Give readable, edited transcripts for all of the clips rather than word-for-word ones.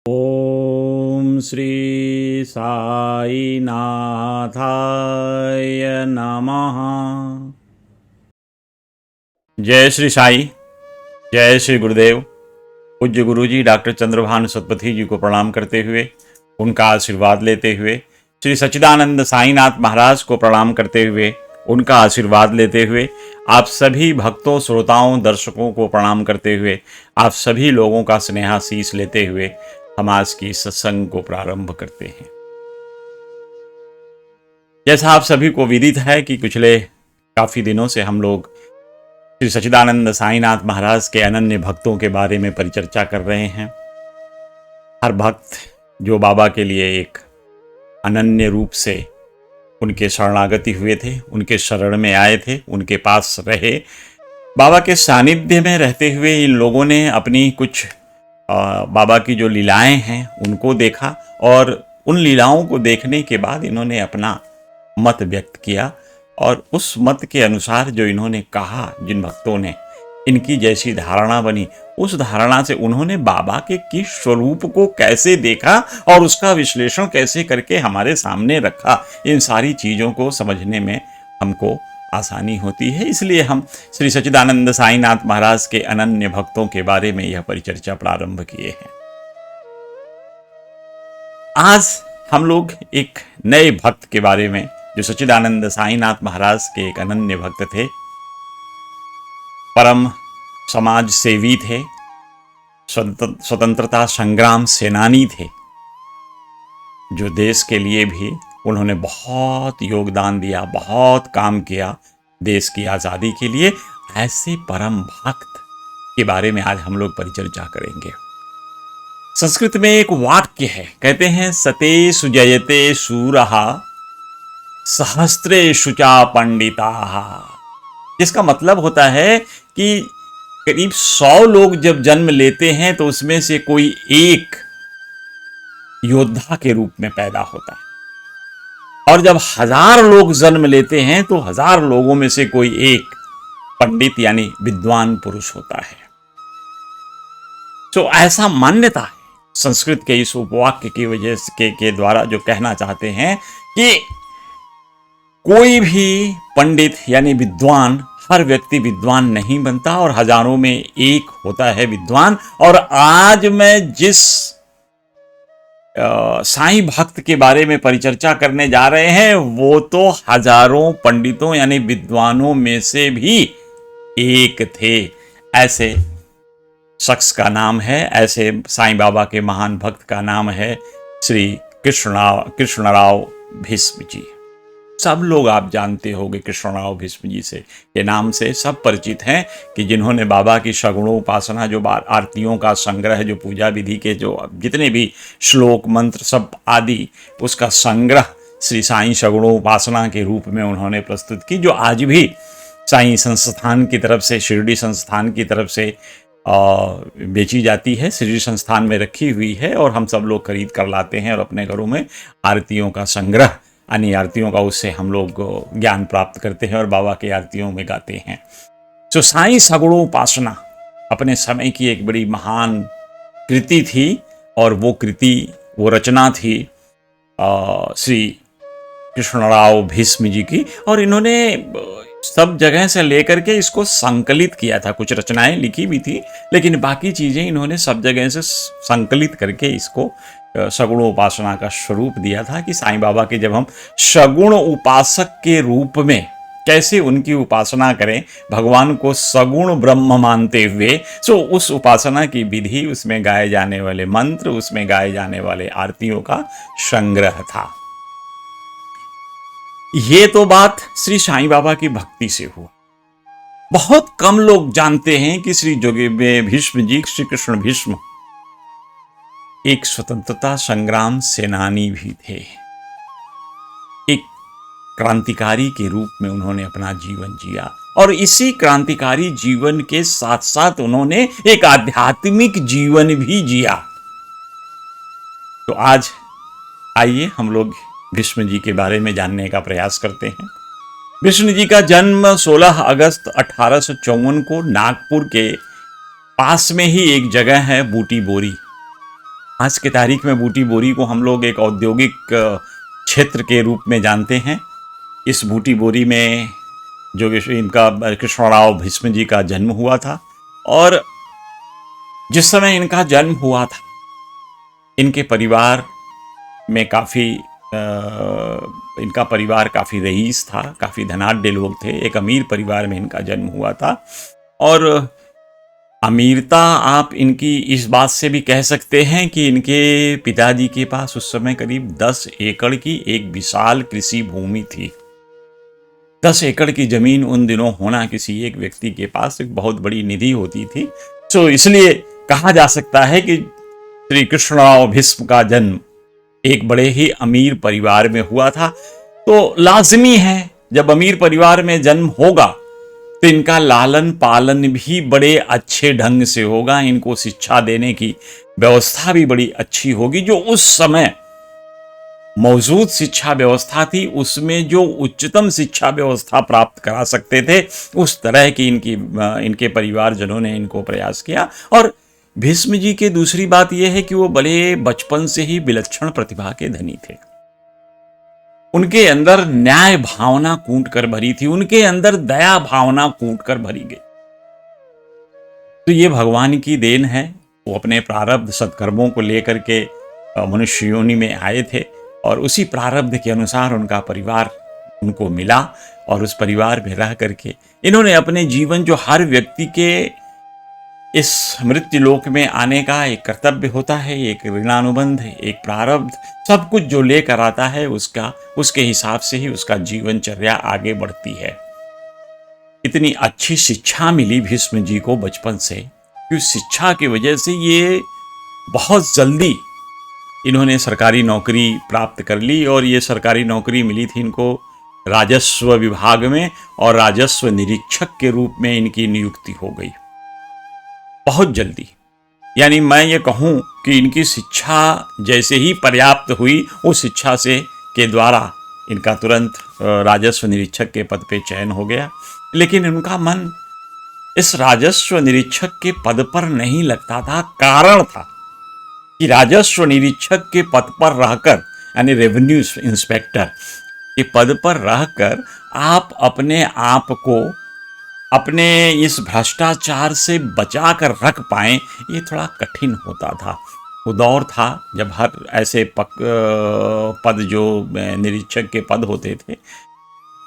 ओम श्री साई नाथाय नमः। जय श्री साई, जय श्री गुरुदेव। पूज्य गुरुजी डॉक्टर चंद्रभानु सतपथी जी को प्रणाम करते हुए, उनका आशीर्वाद लेते हुए, श्री सच्चिदानंद साईनाथ महाराज को प्रणाम करते हुए, उनका आशीर्वाद लेते हुए, आप सभी भक्तों, श्रोताओं, दर्शकों को प्रणाम करते हुए, आप सभी लोगों का स्नेहाशीष लेते हुए हम आज की सत्संग को प्रारंभ करते हैं। जैसा आप सभी को विदित है कि पिछले काफी दिनों से हम लोग श्री सच्चिदानंद साईनाथ महाराज के अनन्य भक्तों के बारे में परिचर्चा कर रहे हैं। हर भक्त जो बाबा के लिए एक अनन्य रूप से उनके शरणागति हुए थे, उनके शरण में आए थे, उनके पास रहे, बाबा के सानिध्य में रहते हुए इन लोगों ने अपनी कुछ बाबा की जो लीलाएं हैं उनको देखा और उन लीलाओं को देखने के बाद इन्होंने अपना मत व्यक्त किया और उस मत के अनुसार जो इन्होंने कहा, जिन भक्तों ने इनकी जैसी धारणा बनी, उस धारणा से उन्होंने बाबा के किस स्वरूप को कैसे देखा और उसका विश्लेषण कैसे करके हमारे सामने रखा, इन सारी चीज़ों को समझने में हमको आसानी होती है। इसलिए हम श्री सच्चिदानंद साईनाथ महाराज के अनन्य भक्तों के बारे में यह परिचर्चा प्रारंभ किए हैं। आज हम लोग एक नए भक्त के बारे में, जो सच्चिदानंद साईनाथ महाराज के एक अनन्य भक्त थे, परम समाज सेवी थे, स्वतंत्रता संग्राम सेनानी थे, जो देश के लिए भी उन्होंने बहुत योगदान दिया, बहुत काम किया देश की आज़ादी के लिए। ऐसे परम भक्त के बारे में आज हम लोग परिचर्चा करेंगे। संस्कृत में एक वाक्य है, कहते हैं सते सुजयते शूरहा सहस्त्रे शुचा पंडिताहा, जिसका मतलब होता है कि करीब 100 लोग जब जन्म लेते हैं तो उसमें से कोई एक योद्धा के रूप में पैदा होता है, और जब 1000 लोग जन्म लेते हैं तो 1000 लोगों में से कोई एक पंडित यानी विद्वान पुरुष होता है। तो ऐसा मान्यता है संस्कृत के इस उपवाक्य की वजह से के द्वारा, जो कहना चाहते हैं कि कोई भी पंडित यानी विद्वान, हर व्यक्ति विद्वान नहीं बनता और हजारों में एक होता है विद्वान। और आज मैं जिस साईं भक्त के बारे में परिचर्चा करने जा रहे हैं वो तो हजारों पंडितों यानी विद्वानों में से भी एक थे। ऐसे शख्स का नाम है, ऐसे साईं बाबा के महान भक्त का नाम है श्री कृष्णराव भीष्म जी। सब लोग आप जानते होंगे कृष्णराव भीष्म जी से, के नाम से सब परिचित हैं, कि जिन्होंने बाबा की सगुणों उपासना, जो आरतियों का संग्रह, जो पूजा विधि के जो जितने भी श्लोक मंत्र सब आदि, उसका संग्रह श्री साईं सगुणों उपासना के रूप में उन्होंने प्रस्तुत की, जो आज भी साईं संस्थान की तरफ से, शिरडी संस्थान की तरफ से बेची जाती है, शिरडी संस्थान में रखी हुई है और हम सब लोग खरीद कर लाते हैं और अपने घरों में आरतियों का संग्रह, अन्य आरतियों का, उससे हम लोग ज्ञान प्राप्त करते हैं और बाबा के आरतियों में गाते हैं। तो साईं सगुणों उपासना अपने समय की एक बड़ी महान कृति थी और वो कृति, वो रचना थी श्री कृष्णराव भीष्म जी की, और इन्होंने सब जगह से लेकर के इसको संकलित किया था। कुछ रचनाएं लिखी भी थी, लेकिन बाकी चीजें इन्होंने सब जगह से संकलित करके इसको सगुण उपासना का स्वरूप दिया था, कि साईं बाबा के जब हम सगुण उपासक के रूप में कैसे उनकी उपासना करें, भगवान को सगुण ब्रह्म मानते हुए, तो उस उपासना की विधि, उसमें गाए जाने वाले मंत्र, उसमें गाए जाने वाले आरतियों का संग्रह था। ये तो बात श्री साईं बाबा की भक्ति से हुआ। बहुत कम लोग जानते हैं कि श्री जोगी भीष्म जी, श्री कृष्ण भीष्म, एक स्वतंत्रता संग्राम सेनानी भी थे। एक क्रांतिकारी के रूप में उन्होंने अपना जीवन जिया और इसी क्रांतिकारी जीवन के साथ साथ उन्होंने एक आध्यात्मिक जीवन भी जिया। तो आज आइए हम लोग भीष्म जी के बारे में जानने का प्रयास करते हैं। भीष्म जी का जन्म 16 अगस्त 1854 को नागपुर के पास में ही एक जगह है बूटी बोरी, आज के तारीख में बूटी बोरी को हम लोग एक औद्योगिक क्षेत्र के रूप में जानते हैं। इस बूटी बोरी में जो इनका कृष्णराव भीष्म जी का जन्म हुआ था, और जिस समय इनका जन्म हुआ था इनके परिवार में इनका परिवार काफ़ी रईस था, काफ़ी धनाढ्य लोग थे। एक अमीर परिवार में इनका जन्म हुआ था, और अमीरता आप इनकी इस बात से भी कह सकते हैं कि इनके पिताजी के पास उस समय करीब 10 एकड़ की एक विशाल कृषि भूमि थी। 10 एकड़ की जमीन उन दिनों होना किसी एक व्यक्ति के पास एक बहुत बड़ी निधि होती थी। तो इसलिए कहा जा सकता है कि श्री कृष्णराव भीष्म का जन्म एक बड़े ही अमीर परिवार में हुआ था। तो लाजमी है जब अमीर परिवार में जन्म होगा तो इनका लालन पालन भी बड़े अच्छे ढंग से होगा, इनको शिक्षा देने की व्यवस्था भी बड़ी अच्छी होगी। जो उस समय मौजूद शिक्षा व्यवस्था थी उसमें जो उच्चतम शिक्षा व्यवस्था प्राप्त करा सकते थे उस तरह की इनके परिवारजनों ने इनको प्रयास किया। और भीष्म जी की दूसरी बात यह है कि वो बड़े बचपन से ही विलक्षण प्रतिभा के धनी थे। उनके अंदर न्याय भावना कूट कर भरी थी, उनके अंदर दया भावना कूट कर भरी गई। तो ये भगवान की देन है। वो अपने प्रारब्ध सत्कर्मों को लेकर के मनुष्य योनि में आए थे, और उसी प्रारब्ध के अनुसार उनका परिवार उनको मिला, और उस परिवार में रह करके इन्होंने अपने जीवन, जो हर व्यक्ति के इस मृत्यु लोक में आने का एक कर्तव्य होता है, एक ऋणानुबंध, एक प्रारब्ध, सब कुछ जो लेकर आता है उसके हिसाब से ही उसका जीवनचर्या आगे बढ़ती है। इतनी अच्छी शिक्षा मिली भीष्म जी को बचपन से कि उस शिक्षा की वजह से ये बहुत जल्दी इन्होंने सरकारी नौकरी प्राप्त कर ली, और ये सरकारी नौकरी मिली थी इनको राजस्व विभाग में, और राजस्व निरीक्षक के रूप में इनकी नियुक्ति हो गई बहुत जल्दी। यानी मैं ये कहूँ कि इनकी शिक्षा जैसे ही पर्याप्त हुई, उस शिक्षा के द्वारा इनका तुरंत राजस्व निरीक्षक के पद पे चयन हो गया। लेकिन उनका मन इस राजस्व निरीक्षक के पद पर नहीं लगता था। कारण था कि राजस्व निरीक्षक के पद पर रहकर, यानी रेवेन्यू इंस्पेक्टर के पद पर रहकर आप अपने आप को अपने इस भ्रष्टाचार से बचा कर रख पाएं, ये थोड़ा कठिन होता था। वो दौर था जब हर ऐसे पद जो निरीक्षक के पद होते थे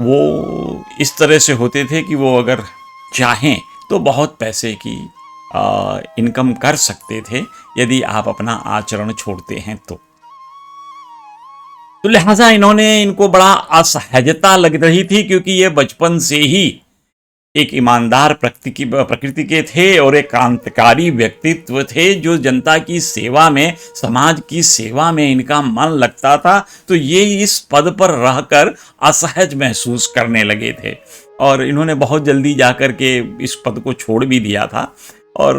वो इस तरह से होते थे कि वो अगर चाहें तो बहुत पैसे की इनकम कर सकते थे यदि आप अपना आचरण छोड़ते हैं तो लिहाजा इनको बड़ा असहजता लग रही थी, क्योंकि ये बचपन से ही एक ईमानदार प्रकृति के थे और एक क्रांतिकारी व्यक्तित्व थे, जो जनता की सेवा में, समाज की सेवा में इनका मन लगता था। तो ये इस पद पर रहकर असहज महसूस करने लगे थे, और इन्होंने बहुत जल्दी जाकर के इस पद को छोड़ भी दिया था। और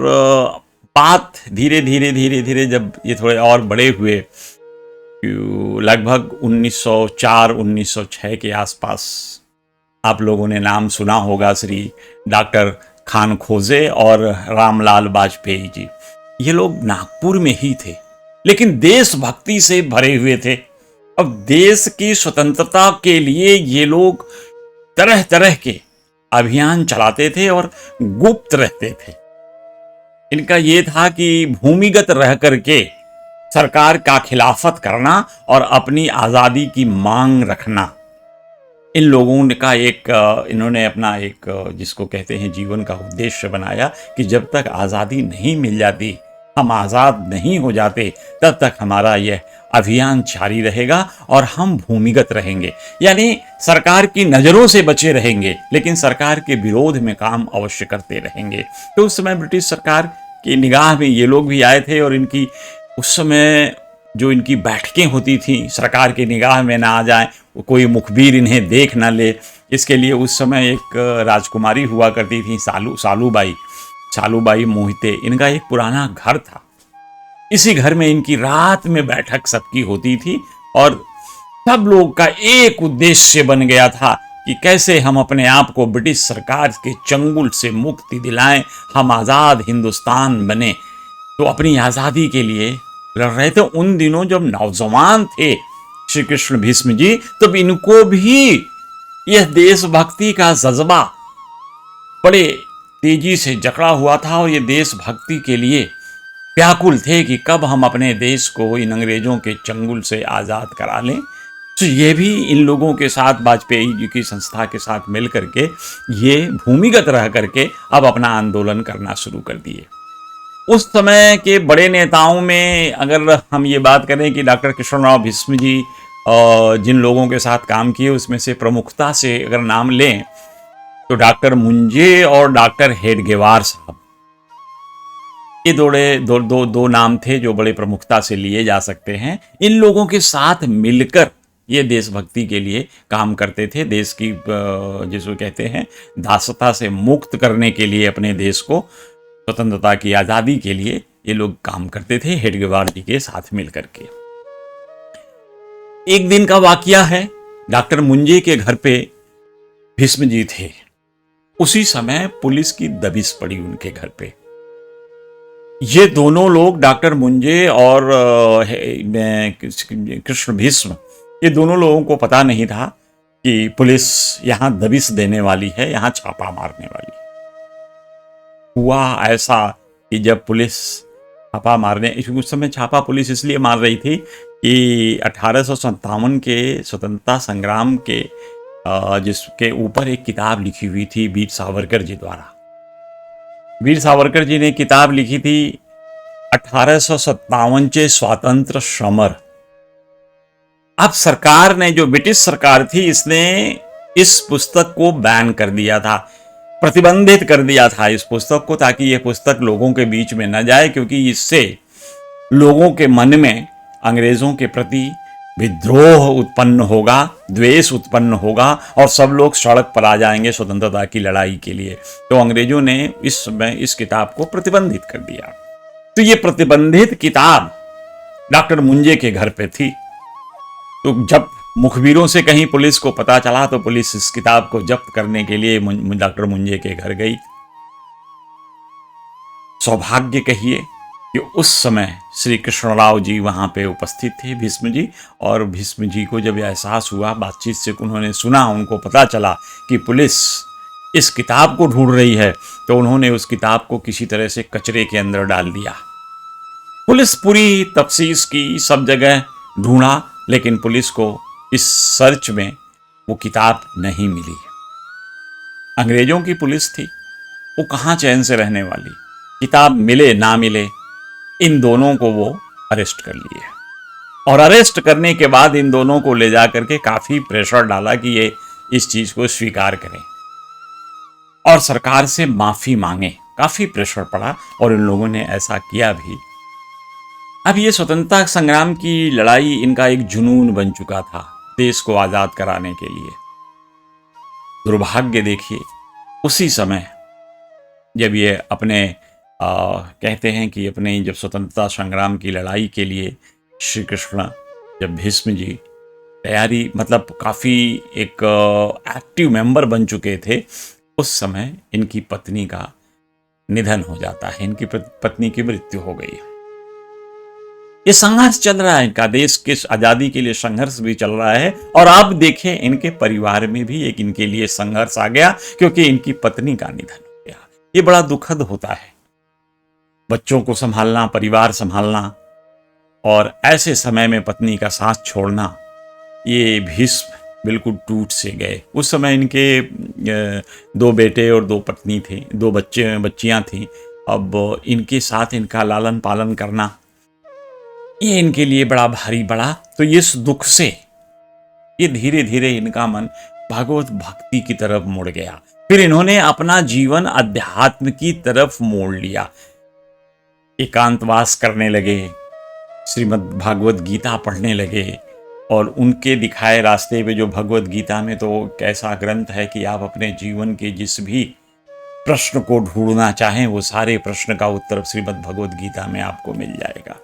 बात धीरे धीरे जब ये थोड़े और बड़े हुए, लगभग 1904-1906 के आसपास, आप लोगों ने नाम सुना होगा श्री डॉक्टर खान खोजे और रामलाल वाजपेयी जी। ये लोग नागपुर में ही थे, लेकिन देशभक्ति से भरे हुए थे। अब देश की स्वतंत्रता के लिए ये लोग तरह तरह के अभियान चलाते थे और गुप्त रहते थे। इनका ये था कि भूमिगत रह करके सरकार का खिलाफत करना और अपनी आज़ादी की मांग रखना, इन लोगों का इन्होंने अपना एक जिसको कहते हैं जीवन का उद्देश्य बनाया कि जब तक आज़ादी नहीं मिल जाती, हम आज़ाद नहीं हो जाते, तब तक हमारा यह अभियान जारी रहेगा और हम भूमिगत रहेंगे, यानी सरकार की नज़रों से बचे रहेंगे, लेकिन सरकार के विरोध में काम अवश्य करते रहेंगे। तो उस समय ब्रिटिश सरकार की निगाह में ये लोग भी आए थे, और इनकी उस समय जो इनकी बैठकें होती थी सरकार की निगाह में ना आ जाए, कोई मुखबिर इन्हें देख ना ले, इसके लिए उस समय एक राजकुमारी हुआ करती थी सालूबाई मोहिते। इनका एक पुराना घर था, इसी घर में इनकी रात में बैठक सबकी होती थी, और सब लोग का एक उद्देश्य बन गया था कि कैसे हम अपने आप को ब्रिटिश सरकार के चंगुल से मुक्ति दिलाएं, हम आज़ाद हिंदुस्तान बने। तो अपनी आज़ादी के लिए लड़ रहे थे, उन दिनों जब नौजवान थे श्री कृष्ण भीष्म जी, तब इनको भी यह देशभक्ति का जज्बा बड़े तेजी से जकड़ा हुआ था और ये देशभक्ति के लिए व्याकुल थे कि कब हम अपने देश को इन अंग्रेजों के चंगुल से आज़ाद करा लें। तो ये भी इन लोगों के साथ, वाजपेयी जी की संस्था के साथ मिल करके ये भूमिगत रह करके अब अपना आंदोलन करना शुरू कर दिए। उस समय के बड़े नेताओं में अगर हम ये बात करें कि डॉक्टर कृष्णराव भीष्म जी जिन लोगों के साथ काम किए, उसमें से प्रमुखता से अगर नाम लें तो डॉक्टर मुंजे और डॉक्टर हेडगेवार साहब, ये दो नाम थे जो बड़े प्रमुखता से लिए जा सकते हैं। इन लोगों के साथ मिलकर ये देशभक्ति के लिए काम करते थे, देश की जिसको कहते हैं दासता से मुक्त करने के लिए, अपने देश को स्वतंत्रता की आज़ादी के लिए ये लोग काम करते थे हेडगेवार जी के साथ मिलकर के। एक दिन का वाकया है, डॉक्टर मुंजे के घर पे भीष्म जी थे। उसी समय पुलिस की दबिश पड़ी उनके घर पे। ये दोनों लोग, डॉक्टर मुंजे और कृष्ण भीष्म, ये दोनों लोगों को पता नहीं था कि पुलिस यहां दबिश देने वाली है, यहां छापा मारने वाली है। हुआ ऐसा कि जब पुलिस छापा मारने, उस समय छापा पुलिस इसलिए मार रही थी कि 1857 के स्वतंत्रता संग्राम के जिसके ऊपर एक किताब लिखी हुई थी वीर सावरकर जी द्वारा। वीर सावरकर जी ने किताब लिखी थी 1857 चे स्वातंत्र्य समर। अब सरकार ने, जो ब्रिटिश सरकार थी, इसने इस पुस्तक को बैन कर दिया था, प्रतिबंधित कर दिया था इस पुस्तक को, ताकि यह पुस्तक लोगों के बीच में न जाए, क्योंकि इससे लोगों के मन में अंग्रेजों के प्रति विद्रोह उत्पन्न होगा, द्वेष उत्पन्न होगा और सब लोग सड़क पर आ जाएंगे स्वतंत्रता की लड़ाई के लिए। तो अंग्रेजों ने इस समय इस किताब को प्रतिबंधित कर दिया। तो ये प्रतिबंधित किताब डॉक्टर मुंजे के घर पे थी। तो जब मुखबिरों से कहीं पुलिस को पता चला तो पुलिस इस किताब को जब्त करने के लिए डॉक्टर मुंजे के घर गई। सौभाग्य कहिए कि उस समय श्री कृष्णराव जी वहां पे उपस्थित थे, भीष्म जी, और भीष्म जी को जब एहसास हुआ, बातचीत से उन्होंने सुना, उनको पता चला कि पुलिस इस किताब को ढूंढ रही है, तो उन्होंने उस किताब को किसी तरह से कचरे के अंदर डाल दिया। पुलिस पूरी तफ्तीश की, सब जगह ढूंढा, लेकिन पुलिस को इस सर्च में वो किताब नहीं मिली। अंग्रेजों की पुलिस थी, वो कहाँ चैन से रहने वाली। किताब मिले ना मिले, इन दोनों को वो अरेस्ट कर लिए, और अरेस्ट करने के बाद इन दोनों को ले जाकर के काफी प्रेशर डाला कि ये इस चीज को स्वीकार करें और सरकार से माफी मांगे। काफी प्रेशर पड़ा और इन लोगों ने ऐसा किया भी। अब ये स्वतंत्रता संग्राम की लड़ाई इनका एक जुनून बन चुका था, देश को आजाद कराने के लिए। दुर्भाग्य देखिए, उसी समय जब ये अपने कहते हैं कि अपने जब स्वतंत्रता संग्राम की लड़ाई के लिए श्री कृष्ण, जब भीष्म जी तैयारी, मतलब काफ़ी एक एक्टिव मेंबर बन चुके थे, उस समय इनकी पत्नी का निधन हो जाता है, इनकी पत्नी की मृत्यु हो गई। ये संघर्ष चल रहा है, इनका देश के आज़ादी के लिए संघर्ष भी चल रहा है, और आप देखें इनके परिवार में भी एक इनके लिए संघर्ष आ गया, क्योंकि इनकी पत्नी का निधन हो गया। ये बड़ा दुखद होता है, बच्चों को संभालना, परिवार संभालना, और ऐसे समय में पत्नी का साथ छोड़ना। ये भीष्म बिल्कुल टूट से गए। उस समय इनके 2 बेटे और 2 पत्नी थे, 2 बच्चियां थीं। अब इनके साथ इनका लालन पालन करना, ये इनके लिए बड़ा भारी पड़ा। तो इस दुख से ये धीरे धीरे इनका मन भगवत भक्ति की तरफ मुड़ गया। फिर इन्होंने अपना जीवन अध्यात्म की तरफ मोड़ लिया, एकांतवास करने लगे, श्रीमद् भागवत गीता पढ़ने लगे, और उनके दिखाए रास्ते पे, जो भगवत गीता में तो कैसा ग्रंथ है कि आप अपने जीवन के जिस भी प्रश्न को ढूंढना चाहें, वो सारे प्रश्न का उत्तर श्रीमद् भगवत गीता में आपको मिल जाएगा।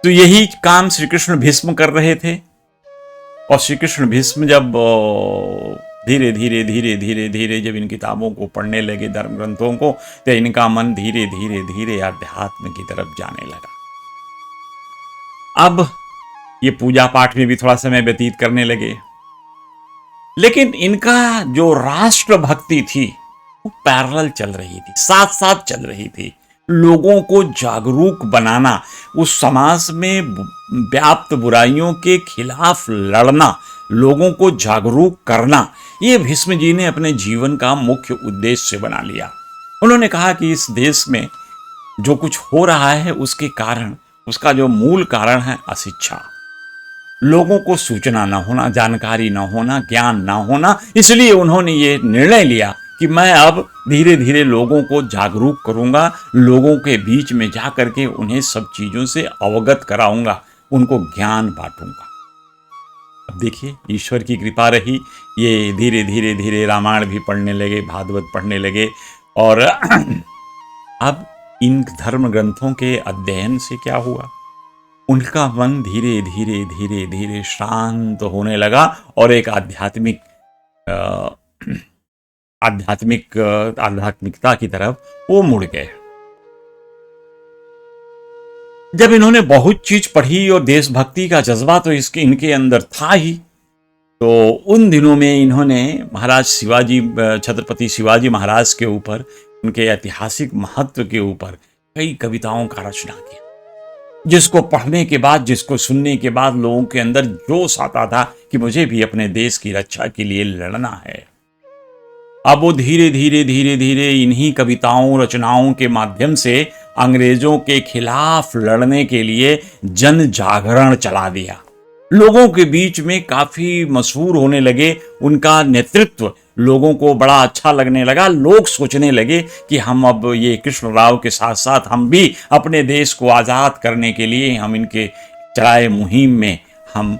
तो यही काम श्री कृष्ण भीष्म कर रहे थे, और श्री कृष्ण भीष्म जब धीरे धीरे धीरे धीरे धीरे जब इन किताबों को पढ़ने लगे, धर्म ग्रंथों को, तो इनका मन धीरे धीरे धीरे अध्यात्म की तरफ जाने लगा। अब ये पूजा पाठ में भी थोड़ा समय व्यतीत करने लगे। लेकिन इनका जो राष्ट्र भक्ति थी वो पैरेलल चल रही थी, साथ साथ चल रही थी। लोगों को जागरूक बनाना, उस समाज में व्याप्त बुराइयों के खिलाफ लड़ना, लोगों को जागरूक करना, ये भीष्म जी ने अपने जीवन का मुख्य उद्देश्य बना लिया। उन्होंने कहा कि इस देश में जो कुछ हो रहा है उसके कारण, उसका जो मूल कारण है अशिक्षा, लोगों को सूचना न होना, जानकारी न होना, ज्ञान न होना। इसलिए उन्होंने ये निर्णय लिया कि मैं अब धीरे धीरे लोगों को जागरूक करूंगा, लोगों के बीच में जा करके उन्हें सब चीजों से अवगत कराऊंगा, उनको ज्ञान बांटूंगा। अब देखिए ईश्वर की कृपा रही, ये धीरे धीरे धीरे रामायण भी पढ़ने लगे, भागवत पढ़ने लगे, और अब इन धर्म ग्रंथों के अध्ययन से क्या हुआ, उनका मन धीरे धीरे धीरे धीरे शांत होने लगा और एक आध्यात्मिकता की तरफ वो मुड़ गए। जब इन्होंने बहुत चीज पढ़ी और देशभक्ति का जज्बा तो इनके अंदर था ही, तो उन दिनों में इन्होंने महाराज शिवाजी, छत्रपति शिवाजी महाराज के ऊपर, उनके ऐतिहासिक महत्व के ऊपर कई कविताओं का रचना किया, जिसको पढ़ने के बाद, जिसको सुनने के बाद लोगों के अंदर जोश आता था कि मुझे भी अपने देश की रक्षा के लिए लड़ना है। अब वो धीरे धीरे धीरे धीरे इन्हीं कविताओं, रचनाओं के माध्यम से अंग्रेजों के खिलाफ लड़ने के लिए जन जागरण चला दिया। लोगों के बीच में काफी मशहूर होने लगे, उनका नेतृत्व लोगों को बड़ा अच्छा लगने लगा। लोग सोचने लगे कि हम अब ये कृष्णराव के साथ साथ हम भी अपने देश को आज़ाद करने के लिए हम इनके चलाए मुहिम में हम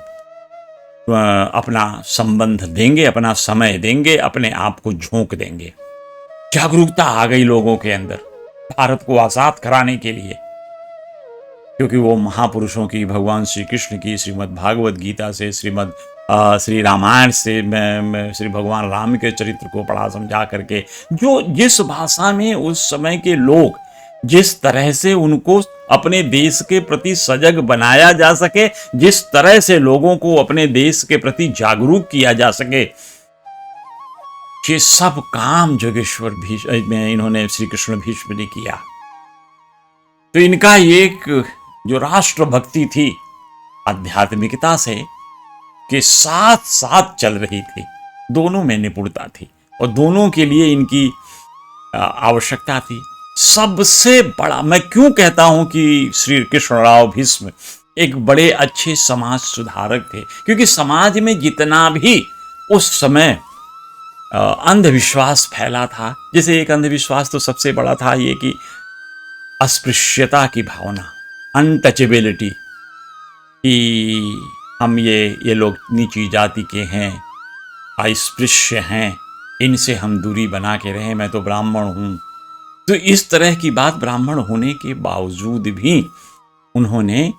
अपना संबंध देंगे, अपना समय देंगे, अपने आप को झोंक देंगे। जागरूकता आ गई लोगों के अंदर भारत को आज़ाद कराने के लिए, क्योंकि वो महापुरुषों की, भगवान श्री कृष्ण की श्रीमद् भागवत गीता से, श्री रामायण से, श्री भगवान राम के चरित्र को पढ़ा समझा करके, जो जिस भाषा में उस समय के लोग, जिस तरह से उनको अपने देश के प्रति सजग बनाया जा सके, जिस तरह से लोगों को अपने देश के प्रति जागरूक किया जा सके, ये सब काम जोगेश्वर भीष्म में इन्होंने, श्री कृष्ण भीष्म ने किया। तो इनका एक जो राष्ट्र भक्ति थी आध्यात्मिकता से के साथ साथ चल रही थी, दोनों में निपुणता थी और दोनों के लिए इनकी आवश्यकता थी। सबसे बड़ा मैं क्यों कहता हूं कि श्री कृष्णराव भीष्म एक बड़े अच्छे समाज सुधारक थे, क्योंकि समाज में जितना भी उस समय अंधविश्वास फैला था, जैसे एक अंधविश्वास तो सबसे बड़ा था ये कि अस्पृश्यता की भावना, अनटचेबिलिटी, कि हम ये लोग नीची जाति के हैं, अस्पृश्य हैं, इनसे हम दूरी बना के रहें, मैं तो ब्राह्मण हूं। तो इस तरह की बात, ब्राह्मण होने के बावजूद भी उन्होंने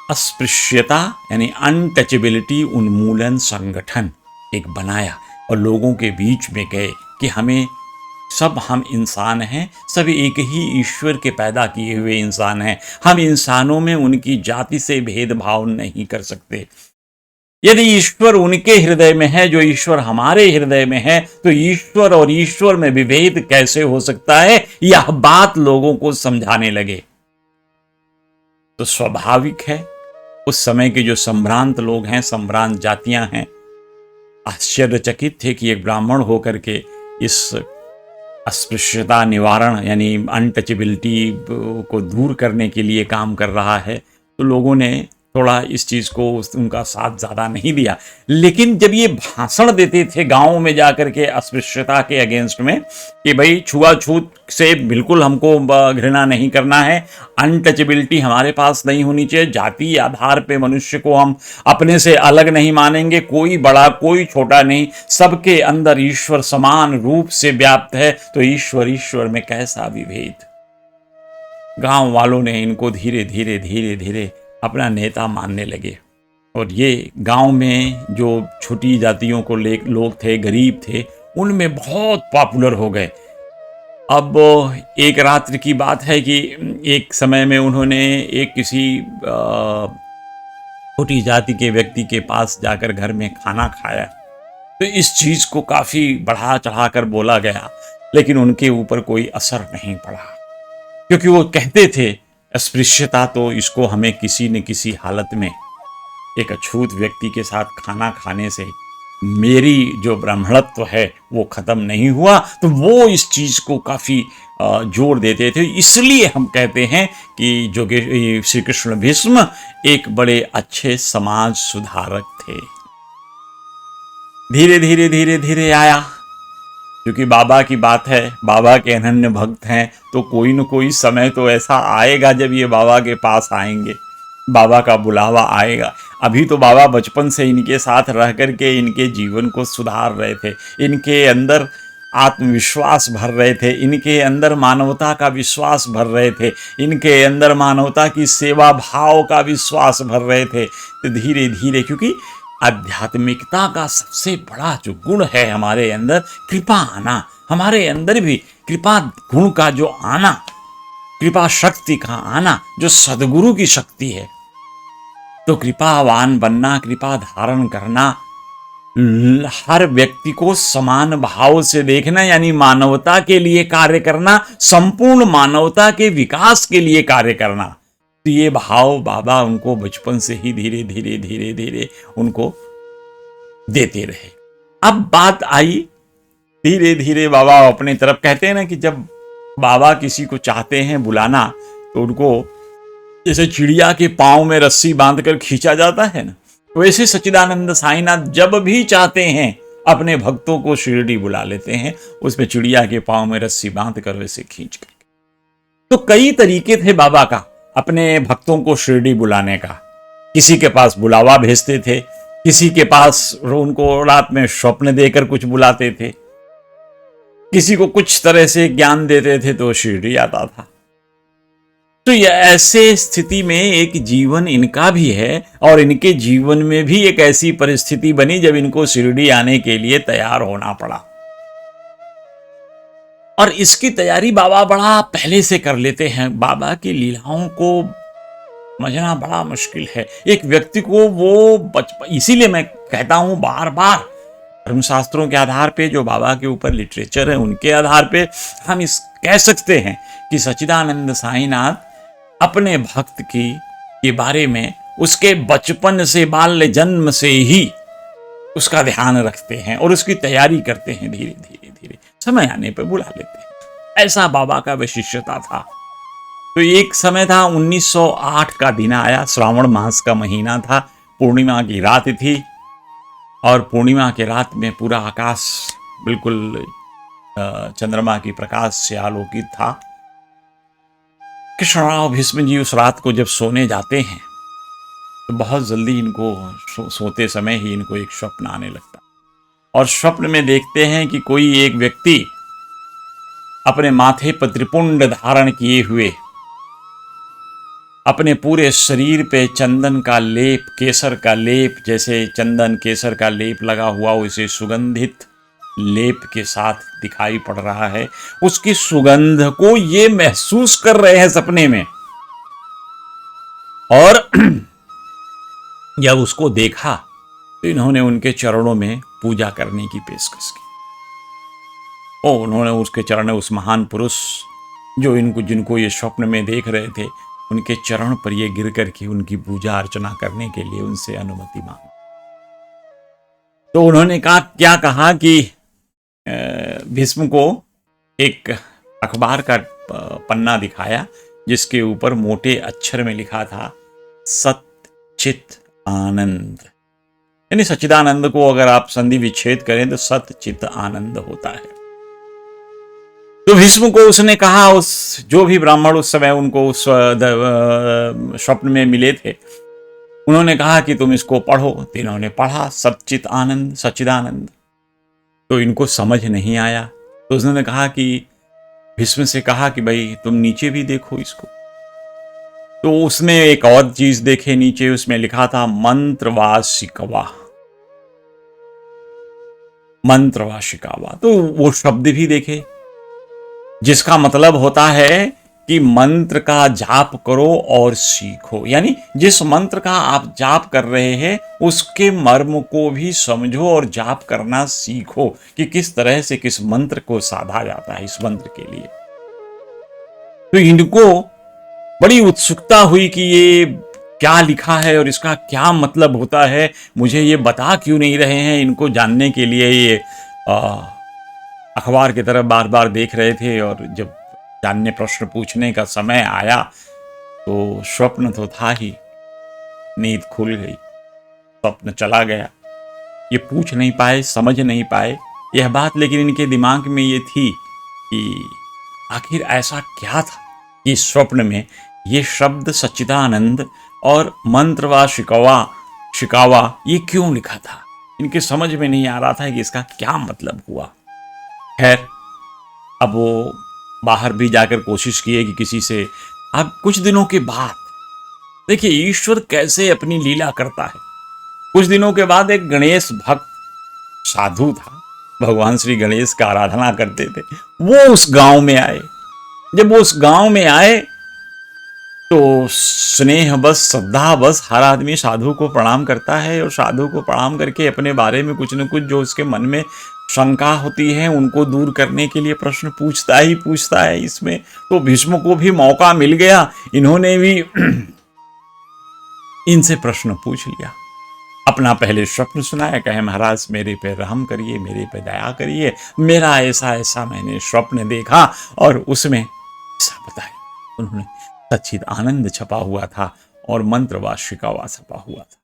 अस्पृश्यता यानी अनटचेबिलिटी उन्मूलन संगठन एक बनाया और लोगों के बीच में गए कि हम इंसान हैं, सभी एक ही ईश्वर के पैदा किए हुए इंसान हैं, हम इंसानों में उनकी जाति से भेदभाव नहीं कर सकते। यदि ईश्वर उनके हृदय में है जो ईश्वर हमारे हृदय में है, तो ईश्वर और ईश्वर में विभेद कैसे हो सकता है, यह बात लोगों को समझाने लगे। तो स्वाभाविक है उस समय के जो संभ्रांत लोग हैं, संभ्रांत जातियां हैं, आश्चर्यचकित थे कि एक ब्राह्मण होकर के इस अस्पृश्यता निवारण यानी अनटचेबिलिटी को दूर करने के लिए काम कर रहा है। तो लोगों ने थोड़ा इस चीज़ को उनका साथ ज़्यादा नहीं दिया। लेकिन जब ये भाषण देते थे गाँव में जाकर के अस्पृश्यता के अगेंस्ट में कि भाई छुआछूत से बिल्कुल हमको घृणा नहीं करना है, अनटचेबिलिटी हमारे पास नहीं होनी चाहिए, जाति आधार पे मनुष्य को हम अपने से अलग नहीं मानेंगे, कोई बड़ा कोई छोटा नहीं, सबके अंदर ईश्वर समान रूप से व्याप्त है, तो ईश्वर में कैसा विभेद। गांव वालों ने इनको धीरे धीरे धीरे धीरे अपना नेता मानने लगे और ये गांव में जो छोटी जातियों को लोग थे, गरीब थे, उनमें बहुत पॉपुलर हो गए। अब एक रात्रि की बात है कि एक समय में उन्होंने एक किसी छोटी जाति के व्यक्ति के पास जाकर घर में खाना खाया। तो इस चीज को काफी बढ़ा चढ़ाकर बोला गया, लेकिन उनके ऊपर कोई असर नहीं पड़ा, क्योंकि वो कहते थे अस्पृश्यता तो इसको हमें किसी न किसी हालत में एक अछूत व्यक्ति के साथ खाना खाने से मेरी जो ब्राह्मणत्व है वो खत्म नहीं हुआ। तो वो इस चीज को काफी जोर देते थे। इसलिए हम कहते हैं कि जो श्री कृष्ण भीष्म एक बड़े अच्छे समाज सुधारक थे। धीरे धीरे धीरे धीरे आया, क्योंकि बाबा की बात है, बाबा के अनन्य भक्त हैं, तो कोई न कोई समय तो ऐसा आएगा जब ये बाबा के पास आएंगे, बाबा का बुलावा आएगा। अभी तो बाबा बचपन से इनके साथ रह करके इनके जीवन को सुधार रहे थे, इनके अंदर आत्मविश्वास भर रहे थे, इनके अंदर मानवता का विश्वास भर रहे थे, इनके अंदर मानवता की सेवा भाव का विश्वास भर रहे थे। तो धीरे धीरे, क्योंकि आध्यात्मिकता का सबसे बड़ा जो गुण है हमारे अंदर, कृपा आना, हमारे अंदर भी कृपा गुण का जो आना, कृपा शक्ति का आना, जो सदगुरु की शक्ति है, तो कृपावान बनना, कृपा धारण करना, हर व्यक्ति को समान भाव से देखना, यानी मानवता के लिए कार्य करना, संपूर्ण मानवता के विकास के लिए कार्य करना। तो ये भाव बाबा उनको बचपन से ही धीरे धीरे धीरे धीरे उनको देते रहे। अब बात आई, धीरे धीरे बाबा अपने तरफ, कहते हैं ना कि जब बाबा किसी को चाहते हैं बुलाना, तो उनको जैसे चिड़िया के पांव में रस्सी बांधकर खींचा जाता है ना, वैसे सच्चिदानंद साईनाथ जब भी चाहते हैं अपने भक्तों को शिरडी बुला लेते हैं, उसमें चिड़िया के पांव में रस्सी बांध कर वैसे खींच कर। तो कई तरीके थे बाबा का अपने भक्तों को शिरडी बुलाने का। किसी के पास बुलावा भेजते थे, किसी के पास उनको रात में स्वप्न देकर कुछ बुलाते थे, किसी को कुछ तरह से ज्ञान देते थे तो शिरडी आता था। तो ये ऐसे स्थिति में एक जीवन इनका भी है, और इनके जीवन में भी एक ऐसी परिस्थिति बनी जब इनको शिरडी आने के लिए तैयार होना पड़ा। और इसकी तैयारी बाबा बड़ा पहले से कर लेते हैं। बाबा की लीलाओं को समझना बड़ा मुश्किल है एक व्यक्ति को। वो बचपन, इसीलिए मैं कहता हूं बार बार, धर्मशास्त्रों के आधार पे, जो बाबा के ऊपर लिटरेचर है उनके आधार पे हम इस कह सकते हैं कि सच्चिदानंद साईनाथ अपने भक्त के बारे में उसके बचपन से, बाल्य जन्म से ही उसका ध्यान रखते हैं और उसकी तैयारी करते हैं। धीरे धीरे धीरे समय आने पर बुला लेते हैं। ऐसा बाबा का विशिष्टता था। तो एक समय था, 1908 का दिन आया, श्रावण मास का महीना था, पूर्णिमा की रात थी, और पूर्णिमा के रात में पूरा आकाश बिल्कुल चंद्रमा की प्रकाश से आलोकित था। कृष्णराव भीष्म जी उस रात को जब सोने जाते हैं तो बहुत जल्दी इनको सोते समय ही इनको एक स्वप्न आने लगता, और स्वप्न में देखते हैं कि कोई एक व्यक्ति अपने माथे पर त्रिपुंड धारण किए हुए, अपने पूरे शरीर पे चंदन का लेप, केसर का लेप, जैसे चंदन केसर का लेप लगा हुआ उसे सुगंधित लेप के साथ दिखाई पड़ रहा है। उसकी सुगंध को ये महसूस कर रहे हैं सपने में, और जब उसको देखा तो इन्होंने उनके चरणों में पूजा करने की पेशकश की। और उन्होंने उसके चरण, उस महान पुरुष जो जिनको ये स्वप्न में देख रहे थे, उनके चरण पर ये गिर करके उनकी पूजा अर्चना करने के लिए उनसे अनुमति मांगी। तो उन्होंने क्या कहा कि भीष्म को एक अखबार का पन्ना दिखाया, जिसके ऊपर मोटे अक्षर में लिखा था सत-चित आनंद, यानी सच्चिदानंद को अगर आप संधि विच्छेद करें तो सत-चित आनंद होता है। तो भीष्म को उसने कहा, उस जो भी ब्राह्मण उस समय उनको उस स्वप्न में मिले थे, उन्होंने कहा कि तुम इसको पढ़ो। तो इन्होंने पढ़ा सच्चित आनंद, सच्चिदानंद। तो इनको समझ नहीं आया, तो उसने कहा कि भीष्म से कहा कि भाई तुम नीचे भी देखो इसको। तो उसमें एक और चीज देखे नीचे, उसमें लिखा था मंत्रवासिकवा, मंत्रवासिकावा। तो वो शब्द भी देखे, जिसका मतलब होता है कि मंत्र का जाप करो और सीखो। यानी जिस मंत्र का आप जाप कर रहे हैं उसके मर्म को भी समझो और जाप करना सीखो कि किस तरह से किस मंत्र को साधा जाता है इस मंत्र के लिए। तो इनको बड़ी उत्सुकता हुई कि ये क्या लिखा है और इसका क्या मतलब होता है, मुझे ये बता क्यों नहीं रहे हैं। इनको जानने के लिए ये अखबार की तरफ बार बार देख रहे थे और जब जानने प्रश्न पूछने का समय आया तो स्वप्न तो था ही, नींद खुल गई, स्वप्न चला गया। ये पूछ नहीं पाए, समझ नहीं पाए यह बात, लेकिन इनके दिमाग में ये थी कि आखिर ऐसा क्या था कि स्वप्न में ये शब्द सच्चिदानंद और मंत्र व शिकावा ये क्यों लिखा था। इनके समझ में नहीं आ रहा था कि इसका क्या मतलब हुआ। खैर, अब वो बाहर भी जाकर कोशिश किए कि किसी से। अब कुछ दिनों के बाद देखिए ईश्वर कैसे अपनी लीला करता है। कुछ दिनों के बाद एक गणेश भक्त साधु था, भगवान श्री गणेश का आराधना करते थे, वो उस गांव में आए। जब वो उस गांव में आए तो स्नेह बस, श्रद्धा बस हर आदमी साधु को प्रणाम करता है और साधु को प्रणाम करके अपने बारे में कुछ न कुछ जो उसके मन में शंका होती है उनको दूर करने के लिए प्रश्न पूछता ही पूछता है। इसमें तो भीष्म को भी मौका मिल गया, इन्होंने भी इनसे प्रश्न पूछ लिया, अपना पहले स्वप्न सुनाया, कहे महाराज मेरे पे रहम करिए, मेरे पे दया करिए, मेरा ऐसा ऐसा मैंने स्वप्न देखा और उसमें ऐसा बताया। उन्होंने सच्चिद आनंद छपा हुआ था और मंत्र व शिकावा छपा हुआ था,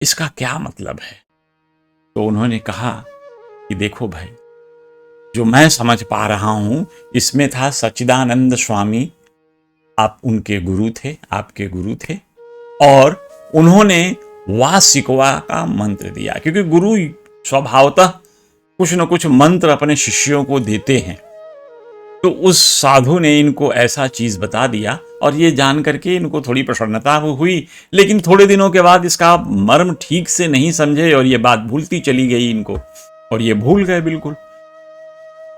इसका क्या मतलब है। तो उन्होंने कहा कि देखो भाई, जो मैं समझ पा रहा हूं इसमें था सच्चिदानंद स्वामी, आप उनके गुरु थे, आपके गुरु थे, और उन्होंने वा शिकवा का मंत्र दिया, क्योंकि गुरु स्वभावतः कुछ न कुछ मंत्र अपने शिष्यों को देते हैं। तो उस साधु ने इनको ऐसा चीज बता दिया और ये जान करके इनको थोड़ी प्रसन्नता हुई, लेकिन थोड़े दिनों के बाद इसका मर्म ठीक से नहीं समझे और ये बात भूलती चली गई इनको, और ये भूल गए बिल्कुल।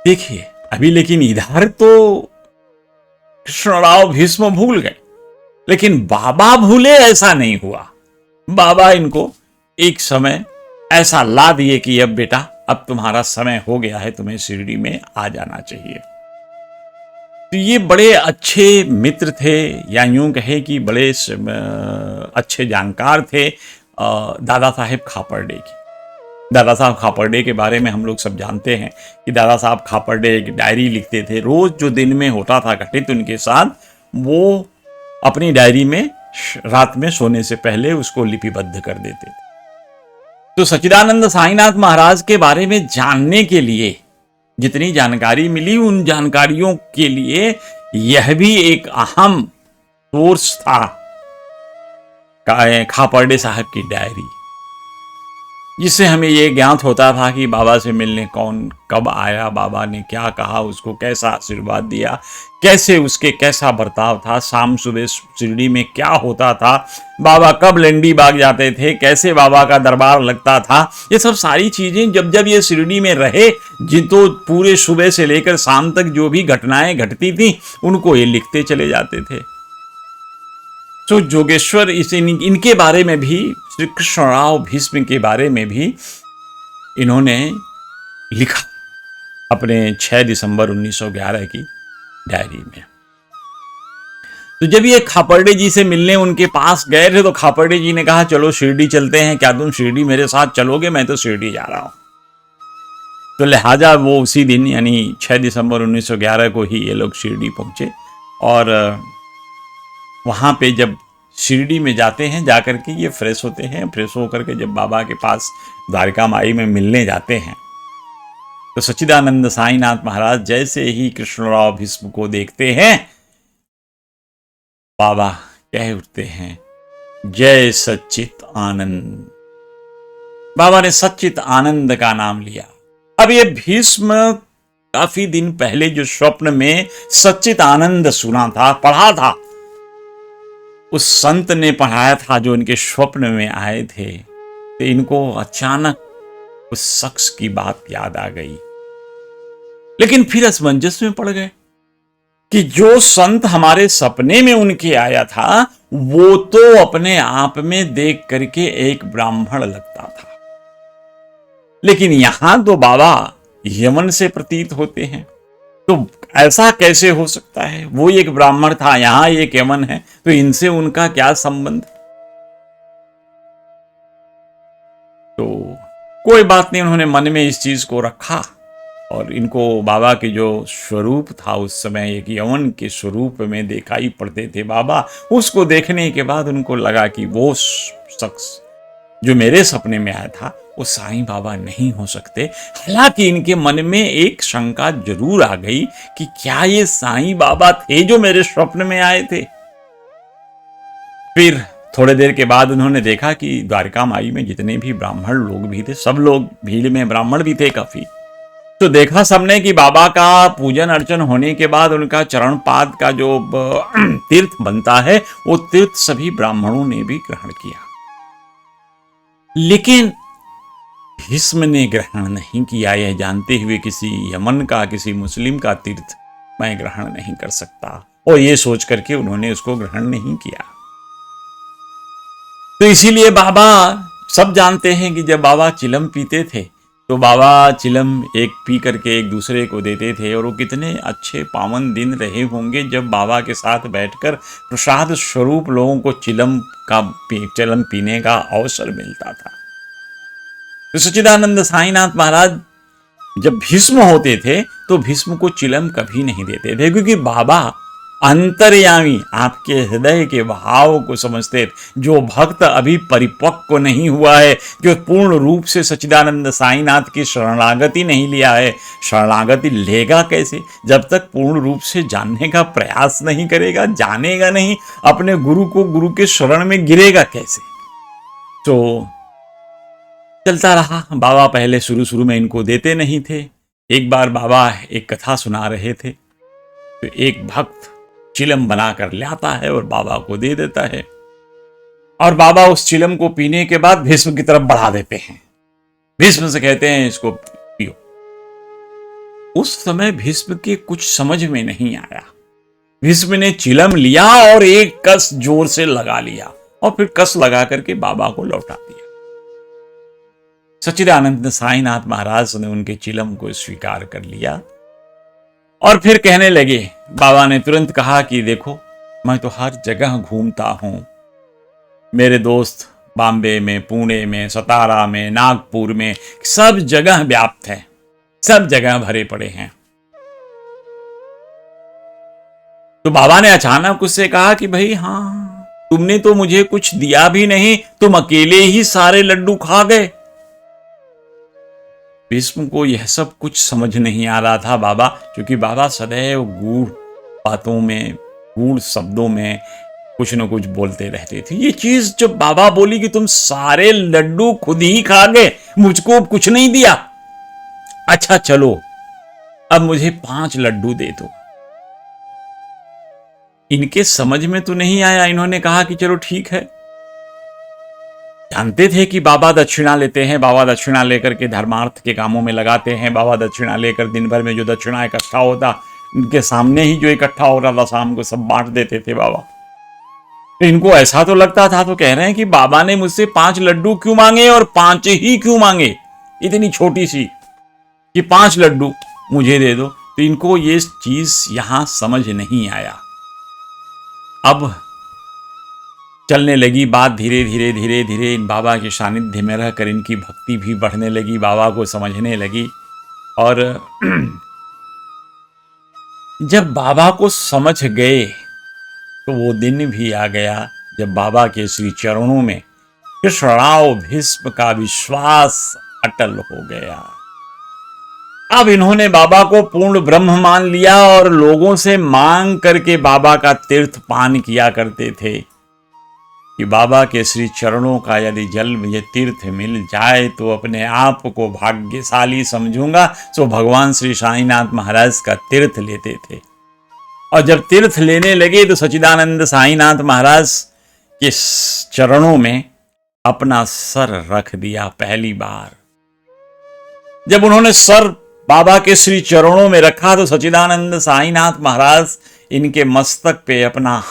देखिए अभी लेकिन इधर तो कृष्णराव भीष्म भूल गए, लेकिन बाबा भूले ऐसा नहीं हुआ। बाबा इनको एक समय ऐसा ला दिए कि अब बेटा, अब तुम्हारा समय हो गया है, तुम्हें शिरडी में आ जाना चाहिए। तो ये बड़े अच्छे मित्र थे, या यूं कहे कि बड़े अच्छे जानकार थे दादा साहेब खापर्डे की। दादा साहब खापर्डे के बारे में हम लोग सब जानते हैं कि दादा साहब खापर्डे एक डायरी लिखते थे, रोज जो दिन में होता था घटित उनके साथ, वो अपनी डायरी में रात में सोने से पहले उसको लिपिबद्ध कर देते थे। तो सच्चिदानंद साईनाथ महाराज के बारे में जानने के लिए जितनी जानकारी मिली, उन जानकारियों के लिए यह भी एक अहम सोर्स था खापर्डे साहब की डायरी, जिससे हमें यह ज्ञात होता था कि बाबा से मिलने कौन कब आया, बाबा ने क्या कहा, उसको कैसा आशीर्वाद दिया, कैसे उसके कैसा बर्ताव था, शाम सुबह शिरडी में क्या होता था, बाबा कब लंडी बाग जाते थे, कैसे बाबा का दरबार लगता था। ये सब सारी चीजें जब जब ये शिरडी में रहे, जिन तो पूरे सुबह से लेकर शाम तक जो भी घटनाएं घटती थी उनको ये लिखते चले जाते थे। तो जोगेश्वर इनके बारे में भी, श्री कृष्णराव भीष्म के बारे में भी इन्होंने लिखा अपने 6 दिसंबर 1911 की डायरी में। तो जब ये खापर्डे जी से मिलने उनके पास गए थे तो खापर्डे जी ने कहा चलो शिरडी चलते हैं, क्या तुम शिरडी मेरे साथ चलोगे, मैं तो शिरडी जा रहा हूं। तो लिहाजा वो उसी दिन यानी 6 दिसंबर 1911 को ही ये लोग शिरडी पहुंचे, और वहां पे जब शिरडी में जाते हैं, जाकर के ये फ्रेश होते हैं, फ्रेश होकर के जब बाबा के पास द्वारिका माई में मिलने जाते हैं तो सच्चिदानंद साईनाथ महाराज जैसे ही कृष्णराव भीष्म को देखते हैं, बाबा कह उठते हैं जय सच्चित आनंद। बाबा ने सच्चित आनंद का नाम लिया। अब ये भीष्म काफी दिन पहले जो स्वप्न में सच्चित आनंद सुना था, पढ़ा था, उस संत ने पढ़ाया था जो इनके स्वप्न में आए थे, तो इनको अचानक उस शख्स की बात याद आ गई, लेकिन फिर असमंजस में पड़ गए। कि जो संत हमारे सपने में उनके आया था वो तो अपने आप में देख करके एक ब्राह्मण लगता था, लेकिन यहां तो बाबा यमन से प्रतीत होते हैं, तो ऐसा कैसे हो सकता है? वो एक ब्राह्मण था, यहां एक यमन है, तो इनसे उनका क्या संबंध? तो कोई बात नहीं, उन्होंने मन में इस चीज को रखा और इनको बाबा के जो स्वरूप था उस समय एक यवन के स्वरूप में दिखाई पड़ते थे बाबा। उसको देखने के बाद उनको लगा कि वो शख्स जो मेरे सपने में आया था वो साईं बाबा नहीं हो सकते। हालांकि इनके मन में एक शंका जरूर आ गई कि क्या ये साईं बाबा थे जो मेरे स्वप्न में आए थे। फिर थोड़े देर के बाद उन्होंने देखा कि द्वारका माई में जितने भी ब्राह्मण लोग भी थे, सब लोग, भीड़ में ब्राह्मण भी थे काफी, तो देखा सबने कि बाबा का पूजन अर्चन होने के बाद उनका चरण पाद का जो तीर्थ बनता है वो तीर्थ सभी ब्राह्मणों ने भी ग्रहण किया, लेकिन भीष्म ने ग्रहण नहीं किया। यह जानते हुए किसी यमन का, किसी मुस्लिम का तीर्थ मैं ग्रहण नहीं कर सकता, और ये सोच करके उन्होंने उसको ग्रहण नहीं किया। तो इसीलिए बाबा, सब जानते हैं कि जब बाबा चिलम पीते थे तो बाबा चिलम एक पी करके एक दूसरे को देते थे, और वो कितने अच्छे पावन दिन रहे होंगे जब बाबा के साथ बैठकर प्रसाद स्वरूप लोगों को चिलम पीने का अवसर मिलता था। तो सच्चिदानंद साईनाथ महाराज जब भीष्म होते थे तो भीष्म को चिलम कभी नहीं देते थे, क्योंकि बाबा अंतर्यामी आपके हृदय के भाव को समझते। जो भक्त अभी परिपक्व नहीं हुआ है, जो पूर्ण रूप से सच्चिदानंद साईनाथ की शरणागति नहीं लिया है, शरणागति लेगा कैसे? जब तक पूर्ण रूप से जानने का प्रयास नहीं करेगा, जानेगा नहीं अपने गुरु को, गुरु के शरण में गिरेगा कैसे? तो चलता रहा। बाबा पहले शुरू में इनको देते नहीं थे। एक बार बाबा एक कथा सुना रहे थे तो एक भक्त चिलम बनाकर लाता है और बाबा को दे देता है, और बाबा उस चिलम को पीने के बाद भीष्म की तरफ बढ़ा देते हैं। भीष्म से कहते हैं इसको पियो। उस समय भीष्म के कुछ समझ में नहीं आया। भीष्म ने चिलम लिया और एक कस जोर से लगा लिया और फिर कस लगा करके बाबा को लौटा दिया। सच्चिदानंद साईनाथ महाराज ने उनके चिलम को स्वीकार कर लिया और फिर कहने लगे। बाबा ने तुरंत कहा कि देखो, मैं तो हर जगह घूमता हूं, मेरे दोस्त बॉम्बे में, पुणे में, सतारा में, नागपुर में, सब जगह व्याप्त है, सब जगह भरे पड़े हैं। तो बाबा ने अचानक उससे कहा कि भाई हाँ, तुमने तो मुझे कुछ दिया भी नहीं, तुम अकेले ही सारे लड्डू खा गए। भीष्म को यह सब कुछ समझ नहीं आ रहा था बाबा, क्योंकि बाबा सदैव गूढ़ बातों में, गूढ़ शब्दों में कुछ न कुछ बोलते रहते थे। ये चीज जब बाबा बोली कि तुम सारे लड्डू खुद ही खा गए, मुझको कुछ नहीं दिया, अच्छा चलो अब मुझे 5 लड्डू दे दो। इनके समझ में तो नहीं आया। इन्होंने कहा कि चलो ठीक है। जानते थे कि बाबा दक्षिणा लेते हैं, बाबा दक्षिणा लेकर के धर्मार्थ के कामों में लगाते हैं। बाबा दक्षिणा लेकर दिन भर में जो दक्षिणा इकट्ठा होता, इनके सामने ही जो इकट्ठा हो रहा था शाम को सब बांट देते थे बाबा। तो इनको ऐसा तो लगता था, तो कह रहे हैं कि बाबा ने मुझसे 5 लड्डू क्यों मांगे और 5 ही क्यों मांगे, इतनी छोटी सी कि 5 लड्डू मुझे दे दो। तो इनको ये चीज यहां समझ नहीं आया। अब चलने लगी बात, धीरे धीरे धीरे धीरे इन बाबा के सानिध्य में रहकर इनकी भक्ति भी बढ़ने लगी, बाबा को समझने लगी। और जब बाबा को समझ गए तो वो दिन भी आ गया जब बाबा के श्री चरणों में कृष्णाव भीष्म का विश्वास अटल हो गया। अब इन्होंने बाबा को पूर्ण ब्रह्म मान लिया और लोगों से मांग करके बाबा का तीर्थ पान किया करते थे कि बाबा के श्री चरणों का यदि जल मुझे तीर्थ मिल जाए तो अपने आप को भाग्यशाली समझूंगा। तो भगवान श्री साईनाथ महाराज का तीर्थ लेते थे, और जब तीर्थ लेने लगे तो सच्चिदानंद साईनाथ महाराज के चरणों में अपना सर रख दिया। पहली बार जब उन्होंने सर बाबा के श्री चरणों में रखा तो सच्चिदानंद साईनाथ महाराज इनके मस्तक पे अपना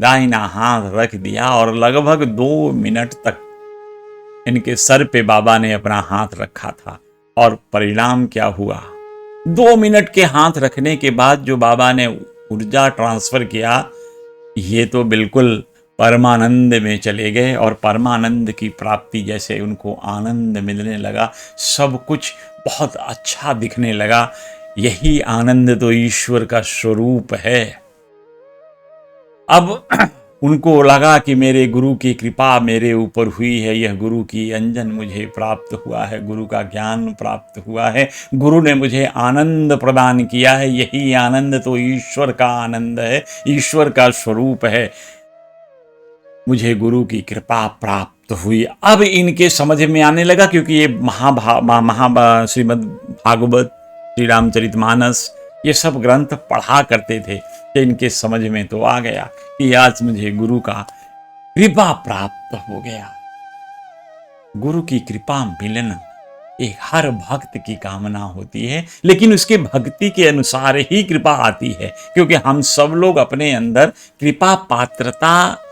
दाहिना हाथ रख दिया और लगभग 2 मिनट तक इनके सर पे बाबा ने अपना हाथ रखा था। और परिणाम क्या हुआ, 2 मिनट के हाथ रखने के बाद जो बाबा ने ऊर्जा ट्रांसफर किया, ये तो बिल्कुल परमानंद में चले गए और परमानंद की प्राप्ति जैसे उनको आनंद मिलने लगा, सब कुछ बहुत अच्छा दिखने लगा। यही आनंद तो ईश्वर का स्वरूप है। अब उनको लगा कि मेरे गुरु की कृपा मेरे ऊपर हुई है, यह गुरु की अंजन मुझे प्राप्त हुआ है, गुरु का ज्ञान प्राप्त हुआ है, गुरु ने मुझे आनंद प्रदान किया है, यही आनंद तो ईश्वर का आनंद है, ईश्वर का स्वरूप है, मुझे गुरु की कृपा प्राप्त हुई। अब इनके समझ में आने लगा, क्योंकि ये श्रीमद् भागवत, श्री रामचरितमानस, ये सब ग्रंथ पढ़ा करते थे, कि इनके समझ में तो आ गया कि आज मुझे गुरु का कृपा प्राप्त हो गया। गुरु की कृपा मिलना एक हर भक्त की कामना होती है, लेकिन उसके भक्ति के अनुसार ही कृपा आती है, क्योंकि हम सब लोग अपने अंदर कृपा पात्रता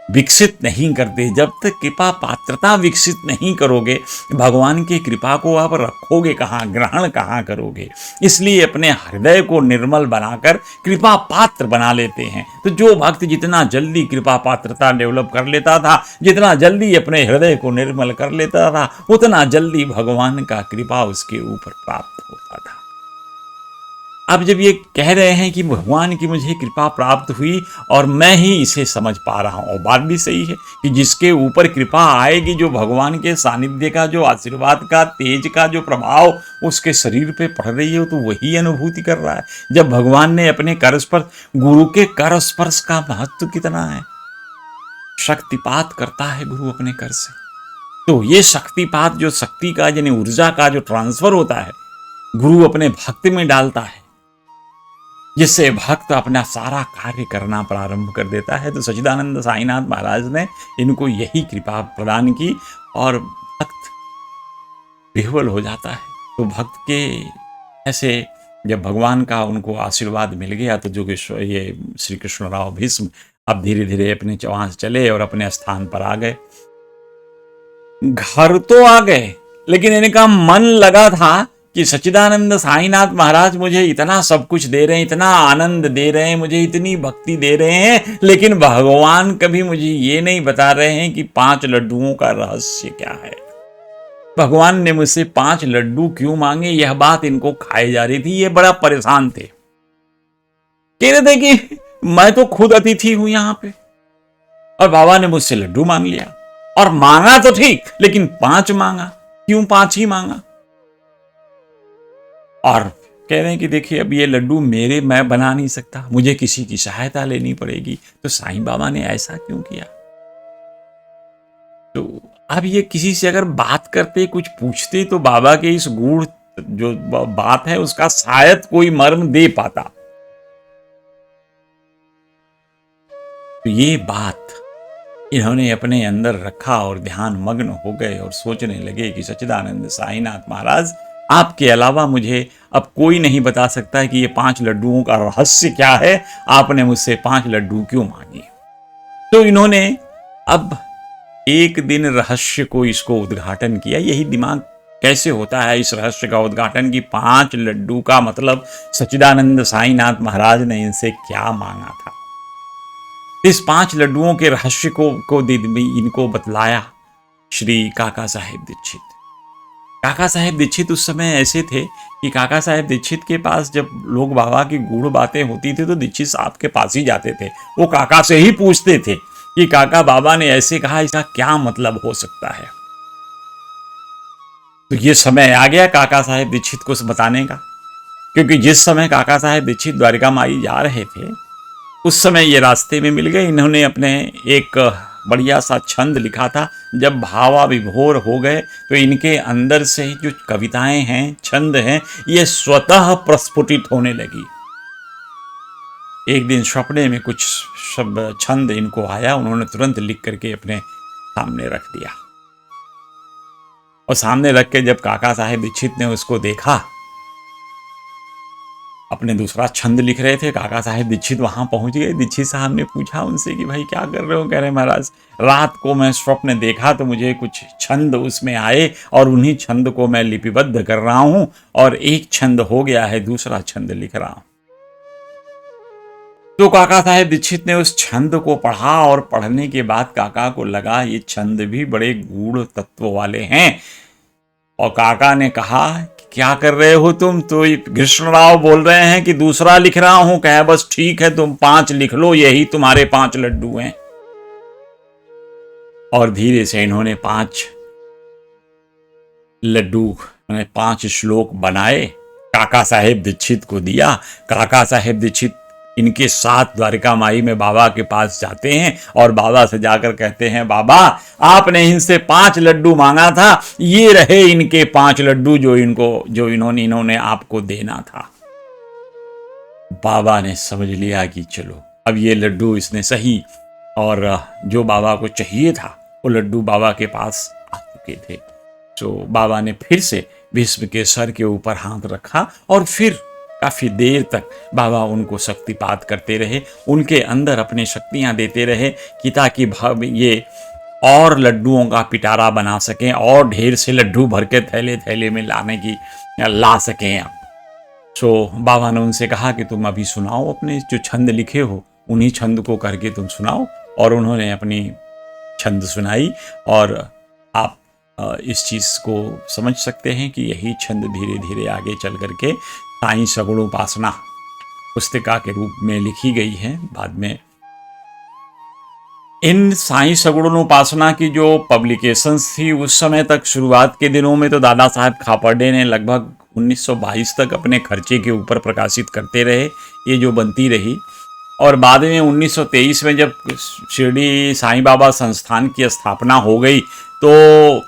विकसित नहीं करते। जब तक कृपा पात्रता विकसित नहीं करोगे, भगवान की कृपा को आप रखोगे कहाँ, ग्रहण कहाँ करोगे। इसलिए अपने हृदय को निर्मल बनाकर कृपा पात्र बना लेते हैं। तो जो भक्त जितना जल्दी कृपा पात्रता डेवलप कर लेता था, जितना जल्दी अपने हृदय को निर्मल कर लेता था, उतना जल्दी भगवान का कृपा उसके ऊपर प्राप्त होता था। अब जब ये कह रहे हैं कि भगवान की मुझे कृपा प्राप्त हुई और मैं ही इसे समझ पा रहा हूँ, और बात भी सही है कि जिसके ऊपर कृपा आएगी, जो भगवान के सानिध्य का, जो आशीर्वाद का, तेज का जो प्रभाव उसके शरीर पे पड़ रही है, तो वही अनुभूति कर रहा है। जब भगवान ने अपने कर स्पर्श, गुरु के कर स्पर्श का महत्व कितना है, शक्तिपात करता है गुरु अपने कर से। तो ये शक्तिपात, जो शक्ति का यानी ऊर्जा का जो ट्रांसफर होता है, गुरु अपने भक्त में डालता है, जिससे भक्त अपना सारा कार्य करना प्रारंभ कर देता है। तो सच्चिदानंद साईनाथ महाराज ने इनको यही कृपा प्रदान की और भक्त विह्वल हो जाता है। तो भक्त के ऐसे जब भगवान का उनको आशीर्वाद मिल गया, तो जो ये श्री कृष्णराव भीष्म अब धीरे धीरे अपने वहां से चले और अपने स्थान पर आ गए। घर तो आ गए, लेकिन इनका मन लगा था कि सच्चिदानंद साईनाथ महाराज मुझे इतना सब कुछ दे रहे हैं, इतना आनंद दे रहे हैं, मुझे इतनी भक्ति दे रहे हैं, लेकिन भगवान कभी मुझे ये नहीं बता रहे हैं कि 5 लड्डुओं का रहस्य क्या है। भगवान ने मुझसे 5 लड्डू क्यों मांगे, यह बात इनको खाए जा रही थी। ये बड़ा परेशान थे, कह रहे थे कि मैं तो खुद अतिथि हूं यहां पे, और बाबा ने मुझसे लड्डू मांग लिया, और मांगा तो ठीक, लेकिन 5 मांगा, क्यों 5 ही मांगा। और कह रहे हैं कि देखिए, अब ये लड्डू मैं बना नहीं सकता, मुझे किसी की सहायता लेनी पड़ेगी। तो साईं बाबा ने ऐसा क्यों किया। तो अब ये किसी से अगर बात करते, कुछ पूछते, तो बाबा के इस गूढ़ जो बात है उसका शायद कोई मर्म दे पाता। तो ये बात इन्होंने अपने अंदर रखा और ध्यान मग्न हो गए और सोचने लगे कि सच्चिदानंद साईनाथ महाराज, आपके अलावा मुझे अब कोई नहीं बता सकता कि ये 5 लड्डुओं का रहस्य क्या है, आपने मुझसे 5 लड्डू क्यों मांगे। तो इन्होंने अब एक दिन रहस्य को इसको उद्घाटन किया। यही दिमाग कैसे होता है इस रहस्य का उद्घाटन कि 5 लड्डू का मतलब सच्चिदानंद साईनाथ महाराज ने इनसे क्या मांगा था। इस 5 लड्डुओं के रहस्य को इनको बतलाया श्री काका साहेब दीक्षित। काका साहेब दीक्षित उस समय ऐसे थे कि काका साहेब दीक्षित के पास जब लोग बाबा की गूढ़ बातें होती थी, तो दीक्षित साहब के पास ही जाते थे। वो काका से ही पूछते थे कि काका, बाबा ने ऐसे कहा, इसका क्या मतलब हो सकता है। तो ये समय आ गया काका साहेब दीक्षित को बताने का, क्योंकि जिस समय काका साहेब दीक्षित द्वारिका माई जा रहे थे, उस समय ये रास्ते में मिल गए। इन्होंने अपने एक बढ़िया सा छंद लिखा था। जब भावाविभोर हो गए, तो इनके अंदर से जो कविताएं हैं, छंद हैं, ये स्वतः प्रस्फुटित होने लगी। एक दिन सपने में कुछ शब्द छंद इनको आया, उन्होंने तुरंत लिख करके अपने सामने रख दिया। और सामने रख के जब काका साहेब दीक्षित ने उसको देखा अपने दूसरा छंद लिख रहे थे। काका साहेब दीक्षित वहाँ पहुँच गए। दीक्षित साहब ने पूछा उनसे कि भाई क्या कर रहे हो? कह रहे महाराज रात को मैं स्वप्न देखा तो मुझे कुछ छंद उसमें आए और उन्हीं छंद को मैं लिपिबद्ध कर रहा हूँ और एक छंद हो गया है, दूसरा छंद लिख रहा हूँ। तो काका साहेब दीक्षित ने उस छंद को पढ़ा और पढ़ने के बाद काका को लगा ये छंद भी बड़े गूढ़ तत्व वाले हैं। और काका ने कहा क्या कर रहे हो तुम? तो कृष्णराव बोल रहे हैं कि दूसरा लिख रहा हूं। कहे बस ठीक है, तुम 5 लिख लो, यही तुम्हारे 5 लड्डू हैं। और धीरे से इन्होंने 5 लड्डू 5 श्लोक बनाए, काका साहेब दीक्षित को दिया। काका साहेब दीक्षित इनके साथ द्वारिका माई में बाबा के पास जाते हैं और बाबा से जाकर कहते हैं बाबा आपने इनसे 5 लड्डू मांगा था, ये रहे इनके 5 लड्डू जो इन्होंने आपको देना था। बाबा ने समझ लिया कि चलो अब ये लड्डू इसने सही, और जो बाबा को चाहिए था वो लड्डू बाबा के पास आ चुके थे। तो बाबा ने फिर से भीष्म के सर के ऊपर हाथ रखा और फिर काफी देर तक बाबा उनको शक्तिपात करते रहे, उनके अंदर अपनी शक्तियां देते रहे कि ताकि ये और लड्डुओं का पिटारा बना सकें और ढेर से लड्डू भर के थैले थैले में ला सकें। तो बाबा ने उनसे कहा कि तुम अभी सुनाओ, अपने जो छंद लिखे हो उन्हीं छंद को करके तुम सुनाओ। और उन्होंने अपनी छंद सुनाई और आप इस चीज को समझ सकते हैं कि यही छंद धीरे धीरे आगे चल करके साईं सगुणोपासना पुस्तिका के रूप में लिखी गई है बाद में। इन साईं सगुणोपासना की जो पब्लिकेशंस थी उस समय तक, शुरुआत के दिनों में तो दादा साहब खापर्डे ने लगभग 1922 तक अपने खर्चे के ऊपर प्रकाशित करते रहे, ये जो बनती रही। और बाद में 1923 में जब शिरडी साईं बाबा संस्थान की स्थापना हो गई तो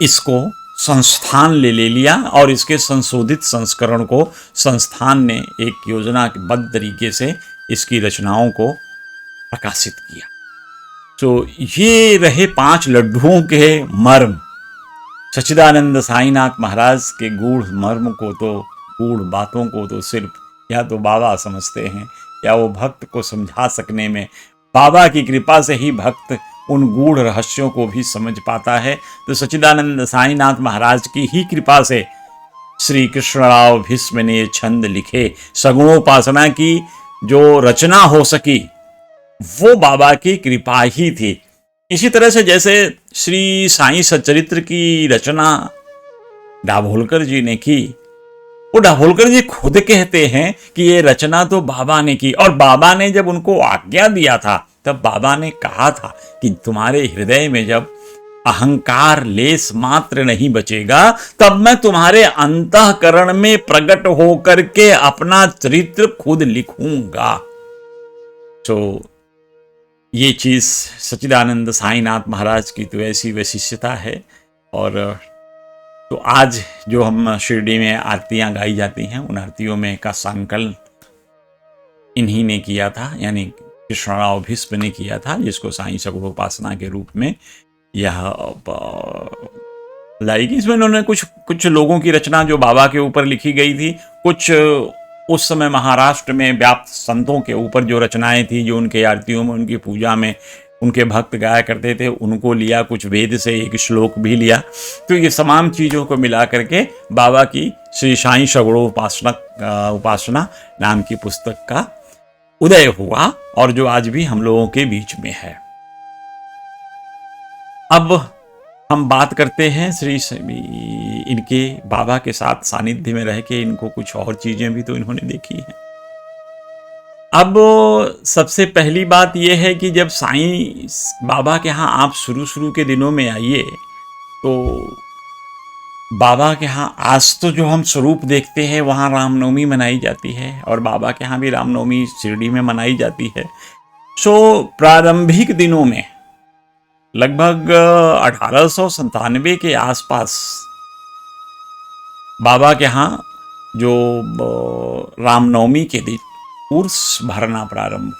इसको संस्थान ले लिया और इसके संशोधित संस्करण को संस्थान ने एक योजनाबद्ध तरीके से इसकी रचनाओं को प्रकाशित किया। तो ये रहे 5 लड्डुओं के मर्म। सच्चिदानंद साईनाथ महाराज के गूढ़ मर्म को तो, गूढ़ बातों को तो सिर्फ या तो बाबा समझते हैं या वो भक्त को समझा सकने में बाबा की कृपा से ही भक्त उन गूढ़ रहस्यों को भी समझ पाता है। तो सच्चिदानंद साईनाथ महाराज की ही कृपा से श्री कृष्णराव भीष्म ने ये छंद लिखे। सगुणोपासना की जो रचना हो सकी वो बाबा की कृपा ही थी। इसी तरह से जैसे श्री साईं सच्चरित्र की रचना दाभोलकर जी ने की, वो दाभोलकर जी खुद कहते हैं कि ये रचना तो बाबा ने की, और बाबा ने जब उनको आज्ञा दिया था तब बाबा ने कहा था कि तुम्हारे हृदय में जब अहंकार लेस मात्र नहीं बचेगा तब मैं तुम्हारे अंतःकरण में प्रकट होकर के अपना चरित्र खुद लिखूंगा। तो ये चीज सच्चिदानंद साईनाथ महाराज की तो ऐसी वैशिष्टता है। और तो आज जो हम शिरडी में आरतियां गाई जाती हैं उन आरतियों में का संकलन इन्हीं ने किया था, यानी कृष्णराव भीष्म ने किया था, जिसको साईं सगुणोपासना के रूप में यह लाएगी। इसमें उन्होंने कुछ लोगों की रचना जो बाबा के ऊपर लिखी गई थी, कुछ उस समय महाराष्ट्र में व्याप्त संतों के ऊपर जो रचनाएं थी, जो उनके आरतियों में, उनकी पूजा में उनके भक्त गाया करते थे, उनको लिया, कुछ वेद से एक श्लोक भी लिया। तो ये तमाम चीज़ों को मिला करके बाबा की श्री साईं सगुणोपासना नाम की पुस्तक का उदय हुआ, और जो आज भी हम लोगों के बीच में है। अब हम बात करते हैं इनके बाबा के साथ सानिध्य में रह के इनको कुछ और चीजें भी तो इन्होंने देखी हैं। अब सबसे पहली बात यह है कि जब साईं बाबा के यहाँ आप शुरू के दिनों में आइए तो बाबा के यहाँ आज तो जो हम स्वरूप देखते हैं वहाँ रामनवमी मनाई जाती है, और बाबा के यहाँ भी रामनवमी शिरडी में मनाई जाती है। सो प्रारंभिक दिनों में लगभग 1897 के आसपास बाबा के यहाँ जो रामनवमी के दिन उर्स भरना प्रारंभ हुआ।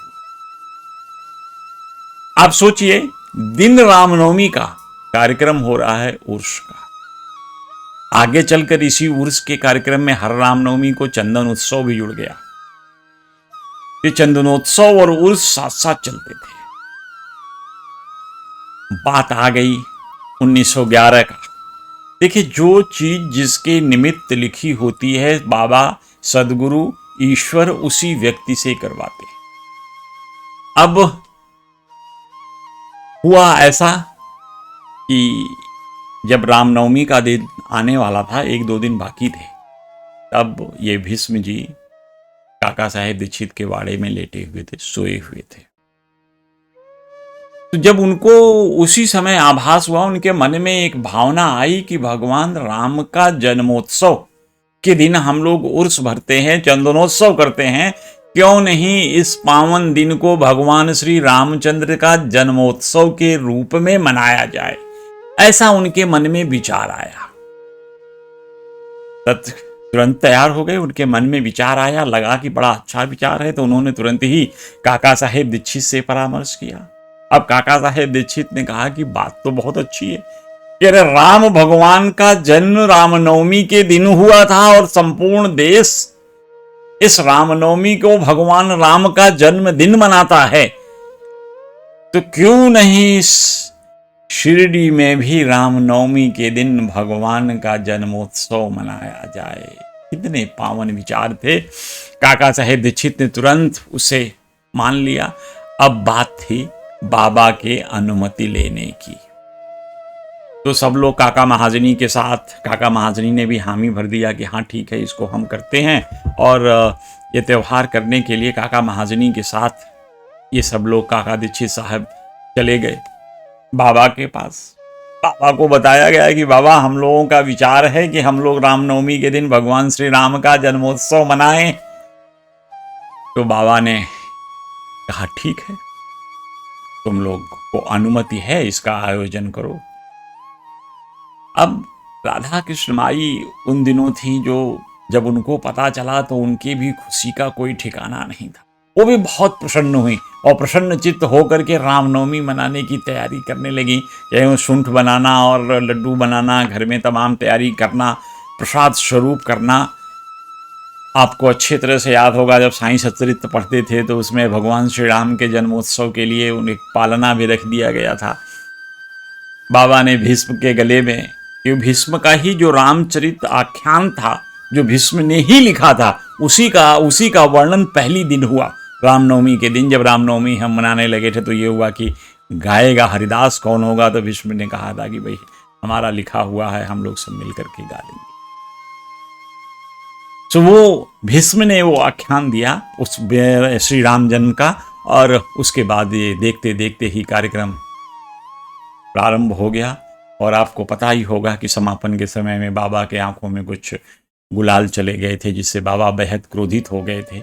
आप सोचिए, दिन रामनवमी का कार्यक्रम हो रहा है उर्स का, आगे चलकर इसी उर्स के कार्यक्रम में हर रामनवमी को चंदन उत्सव भी जुड़ गया। ये चंदनोत्सव और उर्स साथ साथ चलते थे। बात आ गई 1911 का। देखिए, जो चीज जिसके निमित्त लिखी होती है, बाबा, सदगुरु, ईश्वर उसी व्यक्ति से करवाते हैं। अब हुआ ऐसा कि जब रामनवमी का दिन आने वाला था, 1-2 दिन बाकी थे, तब ये भीष्म जी काका साहेब दीक्षित के वाड़े में लेटे हुए थे, सोए हुए थे। तो जब उनको उसी समय आभास हुआ, उनके मन में एक भावना आई कि भगवान राम का जन्मोत्सव के दिन हम लोग उर्स भरते हैं, चंदनोत्सव करते हैं, क्यों नहीं इस पावन दिन को भगवान श्री रामचंद्र का जन्मोत्सव के रूप में मनाया जाए। ऐसा उनके मन में विचार आया। तुरंत तैयार हो गए। उनके मन में विचार आया, लगा कि बड़ा अच्छा विचार है, तो उन्होंने तुरंत ही काका साहेब दीक्षित से परामर्श किया। अब काका साहेब दीक्षित ने कहा कि बात तो बहुत अच्छी है कि अरे राम भगवान का जन्म रामनवमी के दिन हुआ था और संपूर्ण देश इस रामनवमी को भगवान राम का जन्म दिन मनाता है, तो क्यों नहीं शिरडी में भी रामनवमी के दिन भगवान का जन्मोत्सव मनाया जाए। कितने पावन विचार थे। काका साहेब दीक्षित ने तुरंत उसे मान लिया। अब बात थी बाबा के अनुमति लेने की। तो सब लोग काका महाजनी के साथ, काका महाजनी ने भी हामी भर दिया कि हाँ ठीक है, इसको हम करते हैं। और ये त्यौहार करने के लिए काका महाजनी के साथ ये सब लोग काका दीक्षित साहब चले गए बाबा के पास। बाबा को बताया गया कि बाबा, हम लोगों का विचार है कि हम लोग रामनवमी के दिन भगवान श्री राम का जन्मोत्सव मनाएं। तो बाबा ने कहा ठीक है, तुम लोग को अनुमति है, इसका आयोजन करो। अब राधा कृष्ण माई उन दिनों थी जो जब उनको पता चला तो उनकी भी खुशी का कोई ठिकाना नहीं था। वो भी बहुत प्रसन्न हुई और प्रसन्न चित्त होकर के रामनवमी मनाने की तैयारी करने लगी। चाहे शुंठ बनाना और लड्डू बनाना, घर में तमाम तैयारी करना, प्रसाद स्वरूप करना। आपको अच्छी तरह से याद होगा, जब साईं सच्चरित पढ़ते थे तो उसमें भगवान श्री राम के जन्मोत्सव के लिए उन्हें पालना भी रख दिया गया था। बाबा ने भीष्म के गले में, ये भीष्म का ही जो रामचरित आख्यान था, जो भीष्म ने ही लिखा था, उसी का वर्णन पहली दिन हुआ रामनवमी के दिन। जब रामनवमी हम मनाने लगे थे तो ये हुआ कि गाएगा हरिदास कौन होगा, तो भीष्म ने कहा था कि भाई हमारा लिखा हुआ है, हम लोग सब मिलकर के गा लेंगे। तो वो भीष्म ने वो आख्यान दिया उस श्री राम जन्म का, और उसके बाद ये देखते देखते ही कार्यक्रम प्रारंभ हो गया। और आपको पता ही होगा कि समापन के समय में बाबा के आंखों में कुछ गुलाल चले गए थे, जिससे बाबा बेहद क्रोधित हो गए थे।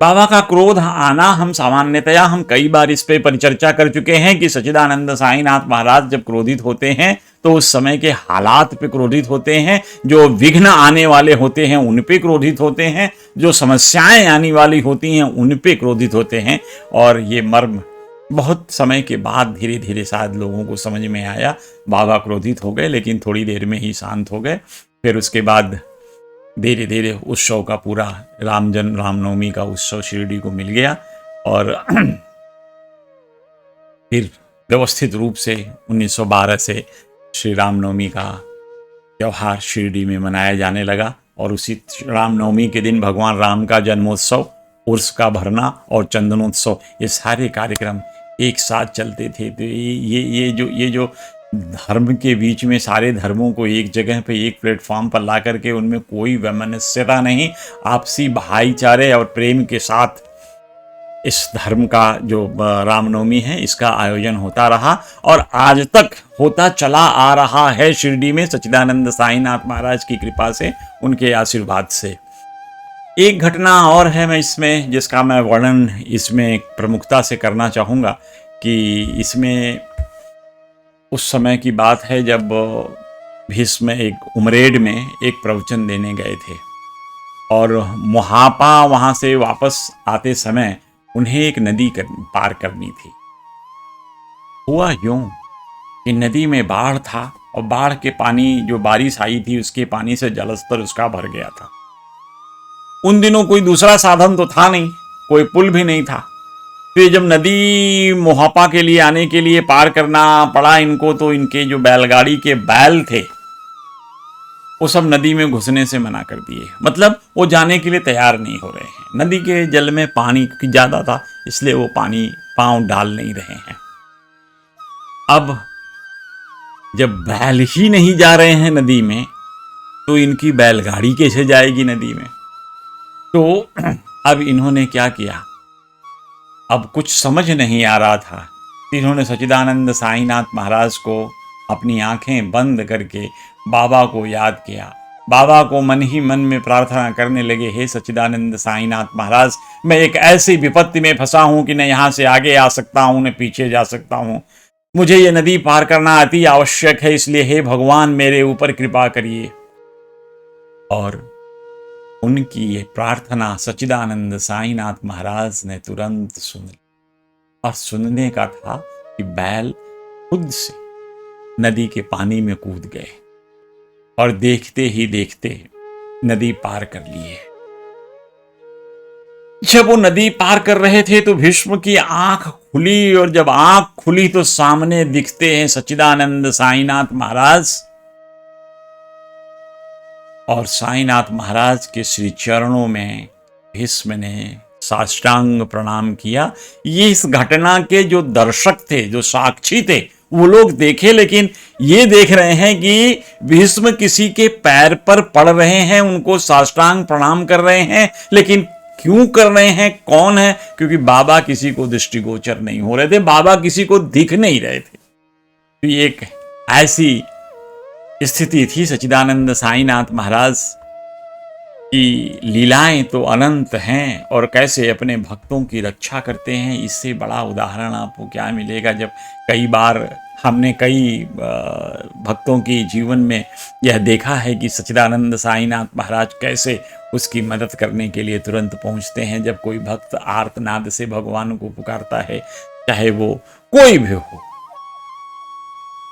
बाबा का क्रोध आना हम सामान्यतया हम कई बार इस पे परिचर्चा कर चुके हैं कि सच्चिदानंद साईनाथ महाराज जब क्रोधित होते हैं तो उस समय के हालात पे क्रोधित होते हैं, जो विघ्न आने वाले होते हैं उन पे क्रोधित होते हैं, जो समस्याएं आने वाली होती हैं उन पे क्रोधित होते हैं। और ये मर्म बहुत समय के बाद धीरे धीरे शायद लोगों को समझ में आया। बाबा क्रोधित हो गए, लेकिन थोड़ी देर में ही शांत हो गए। फिर उसके बाद धीरे धीरे उत्सव का पूरा रामनवमी का उत्सव शिरडी को मिल गया। और फिर व्यवस्थित रूप से 1912 से श्री रामनवमी का त्यौहार शिरडी में मनाया जाने लगा। और उसी रामनवमी के दिन भगवान राम का जन्मोत्सव, उर्स का भरना और चंदनोत्सव, ये सारे कार्यक्रम एक साथ चलते थे। तो ये जो धर्म के बीच में सारे धर्मों को एक जगह पे एक प्लेटफॉर्म पर ला करके उनमें कोई वैमनस्यता नहीं, आपसी भाईचारे और प्रेम के साथ इस धर्म का जो रामनवमी है इसका आयोजन होता रहा और आज तक होता चला आ रहा है शिरडी में, सच्चिदानंद साईनाथ महाराज की कृपा से, उनके आशीर्वाद से। एक घटना और है मैं इसमें जिसका मैं वर्णन इसमें प्रमुखता से करना चाहूँगा कि इसमें उस समय की बात है जब भीष्म एक उमरेड में एक प्रवचन देने गए थे और मुहापा वहाँ से वापस आते समय उन्हें एक नदी पार करनी थी। हुआ यूं कि नदी में बाढ़ था और बाढ़ के पानी, जो बारिश आई थी उसके पानी से जलस्तर उसका भर गया था। उन दिनों कोई दूसरा साधन तो था नहीं, कोई पुल भी नहीं था। फिर जब नदी मोहापा के लिए आने के लिए पार करना पड़ा इनको, तो इनके जो बैलगाड़ी के बैल थे वो सब नदी में घुसने से मना कर दिए। मतलब वो जाने के लिए तैयार नहीं हो रहे हैं। नदी के जल में पानी ज्यादा था, इसलिए वो पानी पांव डाल नहीं रहे हैं। अब जब बैल ही नहीं जा रहे हैं नदी में, तो इनकी बैलगाड़ी कैसे जाएगी नदी में? तो अब इन्होंने क्या किया, अब कुछ समझ नहीं आ रहा था। इन्होंने सच्चिदानंद साईनाथ महाराज को अपनी आंखें बंद करके बाबा को याद किया। बाबा को मन ही मन में प्रार्थना करने लगे, हे सच्चिदानंद साईनाथ महाराज, मैं एक ऐसी विपत्ति में फंसा हूं कि न यहां से आगे आ सकता हूं न पीछे जा सकता हूं। मुझे ये नदी पार करना अति आवश्यक है, इसलिए हे भगवान मेरे ऊपर कृपा करिए। और उनकी ये प्रार्थना सच्चिदानंद साईनाथ महाराज ने तुरंत सुन ली। और सुनने का था कि बैल खुद से नदी के पानी में कूद गए और देखते ही देखते नदी पार कर लिए। जब वो नदी पार कर रहे थे तो भीष्म की आंख खुली, और जब आंख खुली तो सामने दिखते हैं सच्चिदानंद साईनाथ महाराज। और साईनाथ महाराज के श्री चरणों में भीष्म ने साष्टांग प्रणाम किया। ये इस घटना के जो दर्शक थे, जो साक्षी थे, वो लोग देखे, लेकिन ये देख रहे हैं कि भीष्म किसी के पैर पर पड़ रहे हैं, उनको साष्टांग प्रणाम कर रहे हैं। लेकिन क्यों कर रहे हैं, कौन है? क्योंकि बाबा किसी को दृष्टिगोचर नहीं हो रहे थे, बाबा किसी को दिख नहीं रहे थे। तो ये एक ऐसी स्थिति थी। सच्चिदानंद साईनाथ महाराज की लीलाएं तो अनंत हैं, और कैसे अपने भक्तों की रक्षा करते हैं, इससे बड़ा उदाहरण आपको क्या मिलेगा। जब कई बार हमने कई भक्तों की जीवन में यह देखा है कि सच्चिदानंद साईनाथ महाराज कैसे उसकी मदद करने के लिए तुरंत पहुंचते हैं। जब कोई भक्त आर्तनाद से भगवान को पुकारता है, चाहे वो कोई भी हो,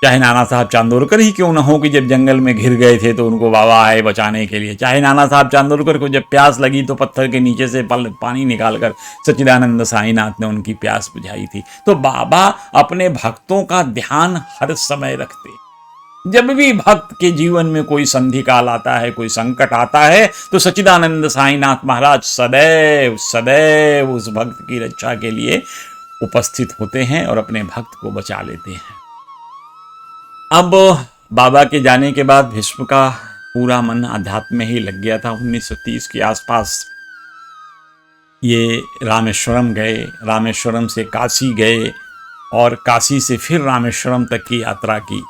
चाहे नाना साहब चांदोरकर ही क्यों ना हो, कि जब जंगल में घिर गए थे तो उनको बाबा आए बचाने के लिए, चाहे नाना साहब चांदोरकर को जब प्यास लगी तो पत्थर के नीचे से पानी निकालकर सच्चिदानंद साईनाथ ने उनकी प्यास बुझाई थी। तो बाबा अपने भक्तों का ध्यान हर समय रखते। जब भी भक्त के जीवन में कोई संधि काल आता है, कोई संकट आता है, तो सच्चिदानंद साईनाथ महाराज सदैव सदैव उस भक्त की रक्षा के लिए उपस्थित होते हैं और अपने भक्त को बचा लेते हैं। अब बाबा के जाने के बाद भीष्म का पूरा मन अध्यात्म में ही लग गया था। 1930 के आसपास ये रामेश्वरम गए, रामेश्वरम से काशी गए, और काशी से फिर रामेश्वरम तक की यात्रा की।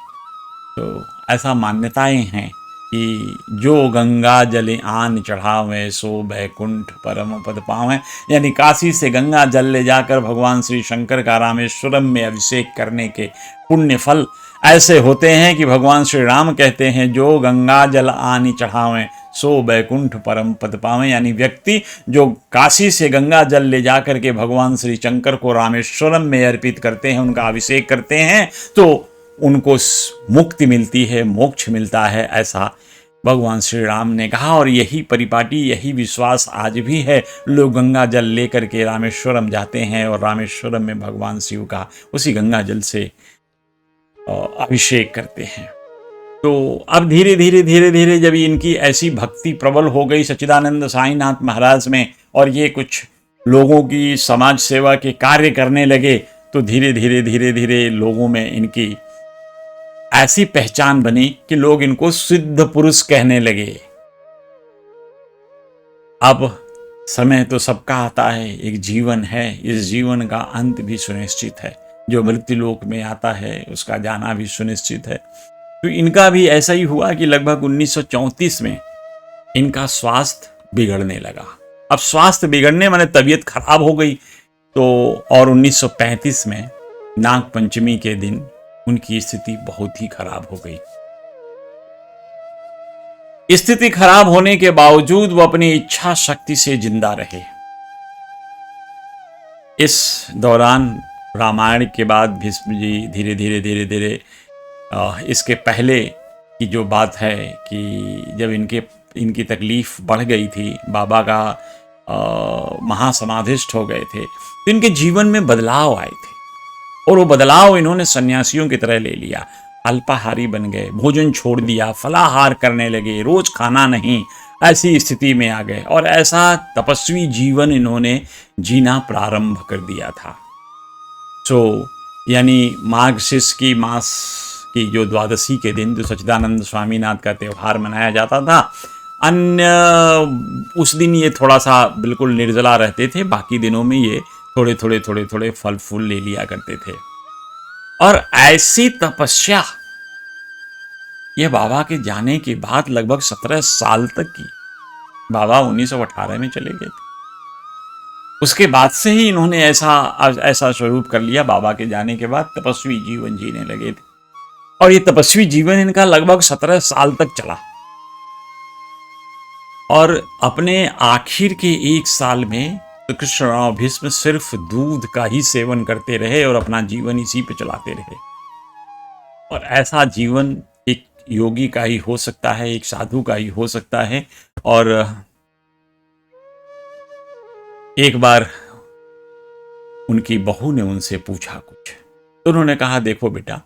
तो ऐसा मान्यताएं हैं कि जो गंगा जल आन चढ़ावे सो बैकुंठ परम पद पावे, यानी काशी से गंगा जल ले जाकर भगवान श्री शंकर का रामेश्वरम में अभिषेक करने के पुण्य फल ऐसे होते हैं कि भगवान श्री राम कहते हैं, जो गंगा जल आनी चढ़ावें सो बैकुंठ परम पद पावें। यानी व्यक्ति जो काशी से गंगा जल ले जाकर के भगवान श्री शंकर को रामेश्वरम में अर्पित करते हैं, उनका अभिषेक करते हैं, तो उनको मुक्ति मिलती है, मोक्ष मिलता है, ऐसा भगवान श्री राम ने कहा। और यही परिपाटी, यही विश्वास आज भी है। लोग गंगा जल लेकर के रामेश्वरम जाते हैं और रामेश्वरम में भगवान शिव का उसी गंगा जल से अभिषेक करते हैं। तो अब धीरे धीरे जब इनकी ऐसी भक्ति प्रबल हो गई सच्चिदानंद साईनाथ महाराज में, और ये कुछ लोगों की समाज सेवा के कार्य करने लगे, तो धीरे धीरे लोगों में इनकी ऐसी पहचान बनी कि लोग इनको सिद्ध पुरुष कहने लगे। अब समय तो सबका आता है, एक जीवन है, इस जीवन का अंत भी सुनिश्चित है। जो मृत्यु लोक में आता है उसका जाना भी सुनिश्चित है। तो इनका भी ऐसा ही हुआ कि लगभग 1934 में इनका स्वास्थ्य बिगड़ने लगा। अब स्वास्थ्य बिगड़ने माने तबीयत खराब हो गई। तो और 1935 में नाग पंचमी के दिन उनकी स्थिति बहुत ही खराब हो गई। स्थिति खराब होने के बावजूद वो अपनी इच्छा शक्ति से जिंदा रहे। इस दौरान रामायण के बाद भीष्म जी धीरे धीरे इसके पहले की जो बात है कि जब इनकी तकलीफ बढ़ गई थी, बाबा का महासमाधिष्ट हो गए थे, तो इनके जीवन में बदलाव आए थे और वो बदलाव इन्होंने सन्यासियों की तरह ले लिया। अल्पाहारी बन गए, भोजन छोड़ दिया, फलाहार करने लगे, रोज खाना नहीं, ऐसी स्थिति में आ गए और ऐसा तपस्वी जीवन इन्होंने जीना प्रारंभ कर दिया था। यानी मार्गशीर्ष की मास की जो द्वादशी के दिन जो सच्चिदानंद स्वामीनाथ का त्यौहार मनाया जाता था, अन्य उस दिन ये थोड़ा सा बिल्कुल निर्जला रहते थे, बाकी दिनों में ये थोड़े फल फूल ले लिया करते थे। और ऐसी तपस्या ये बाबा के जाने के बाद लगभग 17 साल तक की। बाबा 1918 में चले गए थे। उसके बाद से ही इन्होंने ऐसा स्वरूप कर लिया। बाबा के जाने के बाद तपस्वी जीवन जीने लगे थे और ये तपस्वी जीवन इनका लगभग 17 साल तक चला। और अपने आखिर के 1 साल में तो कृष्णराव भीष्म सिर्फ दूध का ही सेवन करते रहे और अपना जीवन इसी पे चलाते रहे। और ऐसा जीवन एक योगी का ही हो सकता है, एक साधु का ही हो सकता है। और एक बार उनकी बहू ने उनसे पूछा कुछ, तो उन्होंने कहा, देखो बेटा,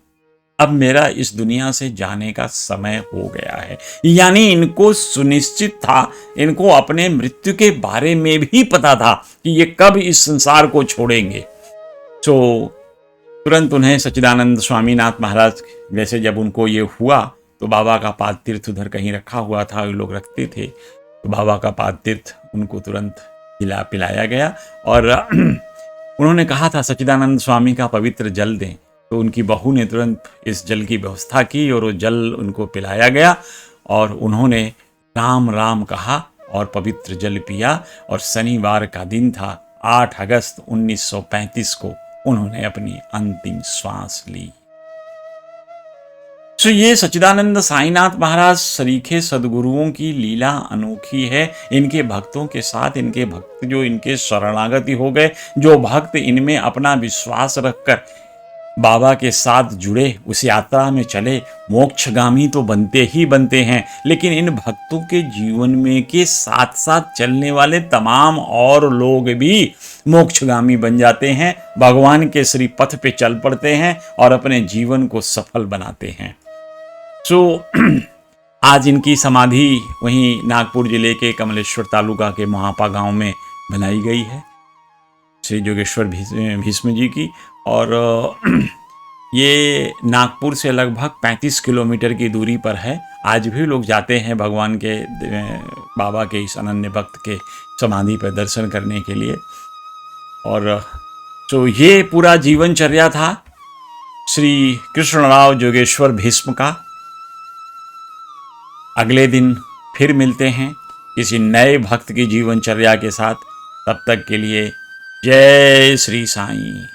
अब मेरा इस दुनिया से जाने का समय हो गया है। यानी इनको सुनिश्चित था, इनको अपने मृत्यु के बारे में भी पता था कि ये कब इस संसार को छोड़ेंगे। तो तुरंत उन्हें सच्चिदानंद स्वामीनाथ महाराज जैसे जब उनको ये हुआ तो बाबा का पाद तीर्थ उधर कहीं रखा हुआ था, लोग रखते थे, तो बाबा का पाद तीर्थ उनको तुरंत पिलाया गया। और उन्होंने कहा था सच्चिदानंद स्वामी का पवित्र जल दें, तो उनकी बहू ने तुरंत इस जल की व्यवस्था की और वो जल उनको पिलाया गया और उन्होंने राम राम कहा और पवित्र जल पिया। और शनिवार का दिन था, 8 अगस्त 1935 को उन्होंने अपनी अंतिम श्वास ली। तो ये सच्चिदानंद साईनाथ महाराज सरीखे सदगुरुओं की लीला अनोखी है। इनके भक्तों के साथ, इनके भक्त जो इनके शरणागति हो गए, जो भक्त इनमें अपना विश्वास रखकर बाबा के साथ जुड़े, उस यात्रा में चले, मोक्षगामी तो बनते ही बनते हैं, लेकिन इन भक्तों के जीवन में के साथ साथ चलने वाले तमाम और लोग भी मोक्षगामी बन जाते हैं, भगवान के श्री पथ पे चल पड़ते हैं और अपने जीवन को सफल बनाते हैं। आज इनकी समाधि वहीं नागपुर जिले के कमलेश्वर तालुका के महापा गांव में बनाई गई है, श्री जोगेश्वर भीष्म जी की। और ये नागपुर से लगभग 35 किलोमीटर की दूरी पर है। आज भी लोग जाते हैं भगवान के, बाबा के इस अनन्य भक्त के समाधि पर दर्शन करने के लिए। और तो ये पूरा जीवनचर्या था श्री कृष्णराव जोगेश्वर भीष्म का। अगले दिन फिर मिलते हैं किसी नए भक्त की जीवनचर्या के साथ। तब तक के लिए जय श्री साईं।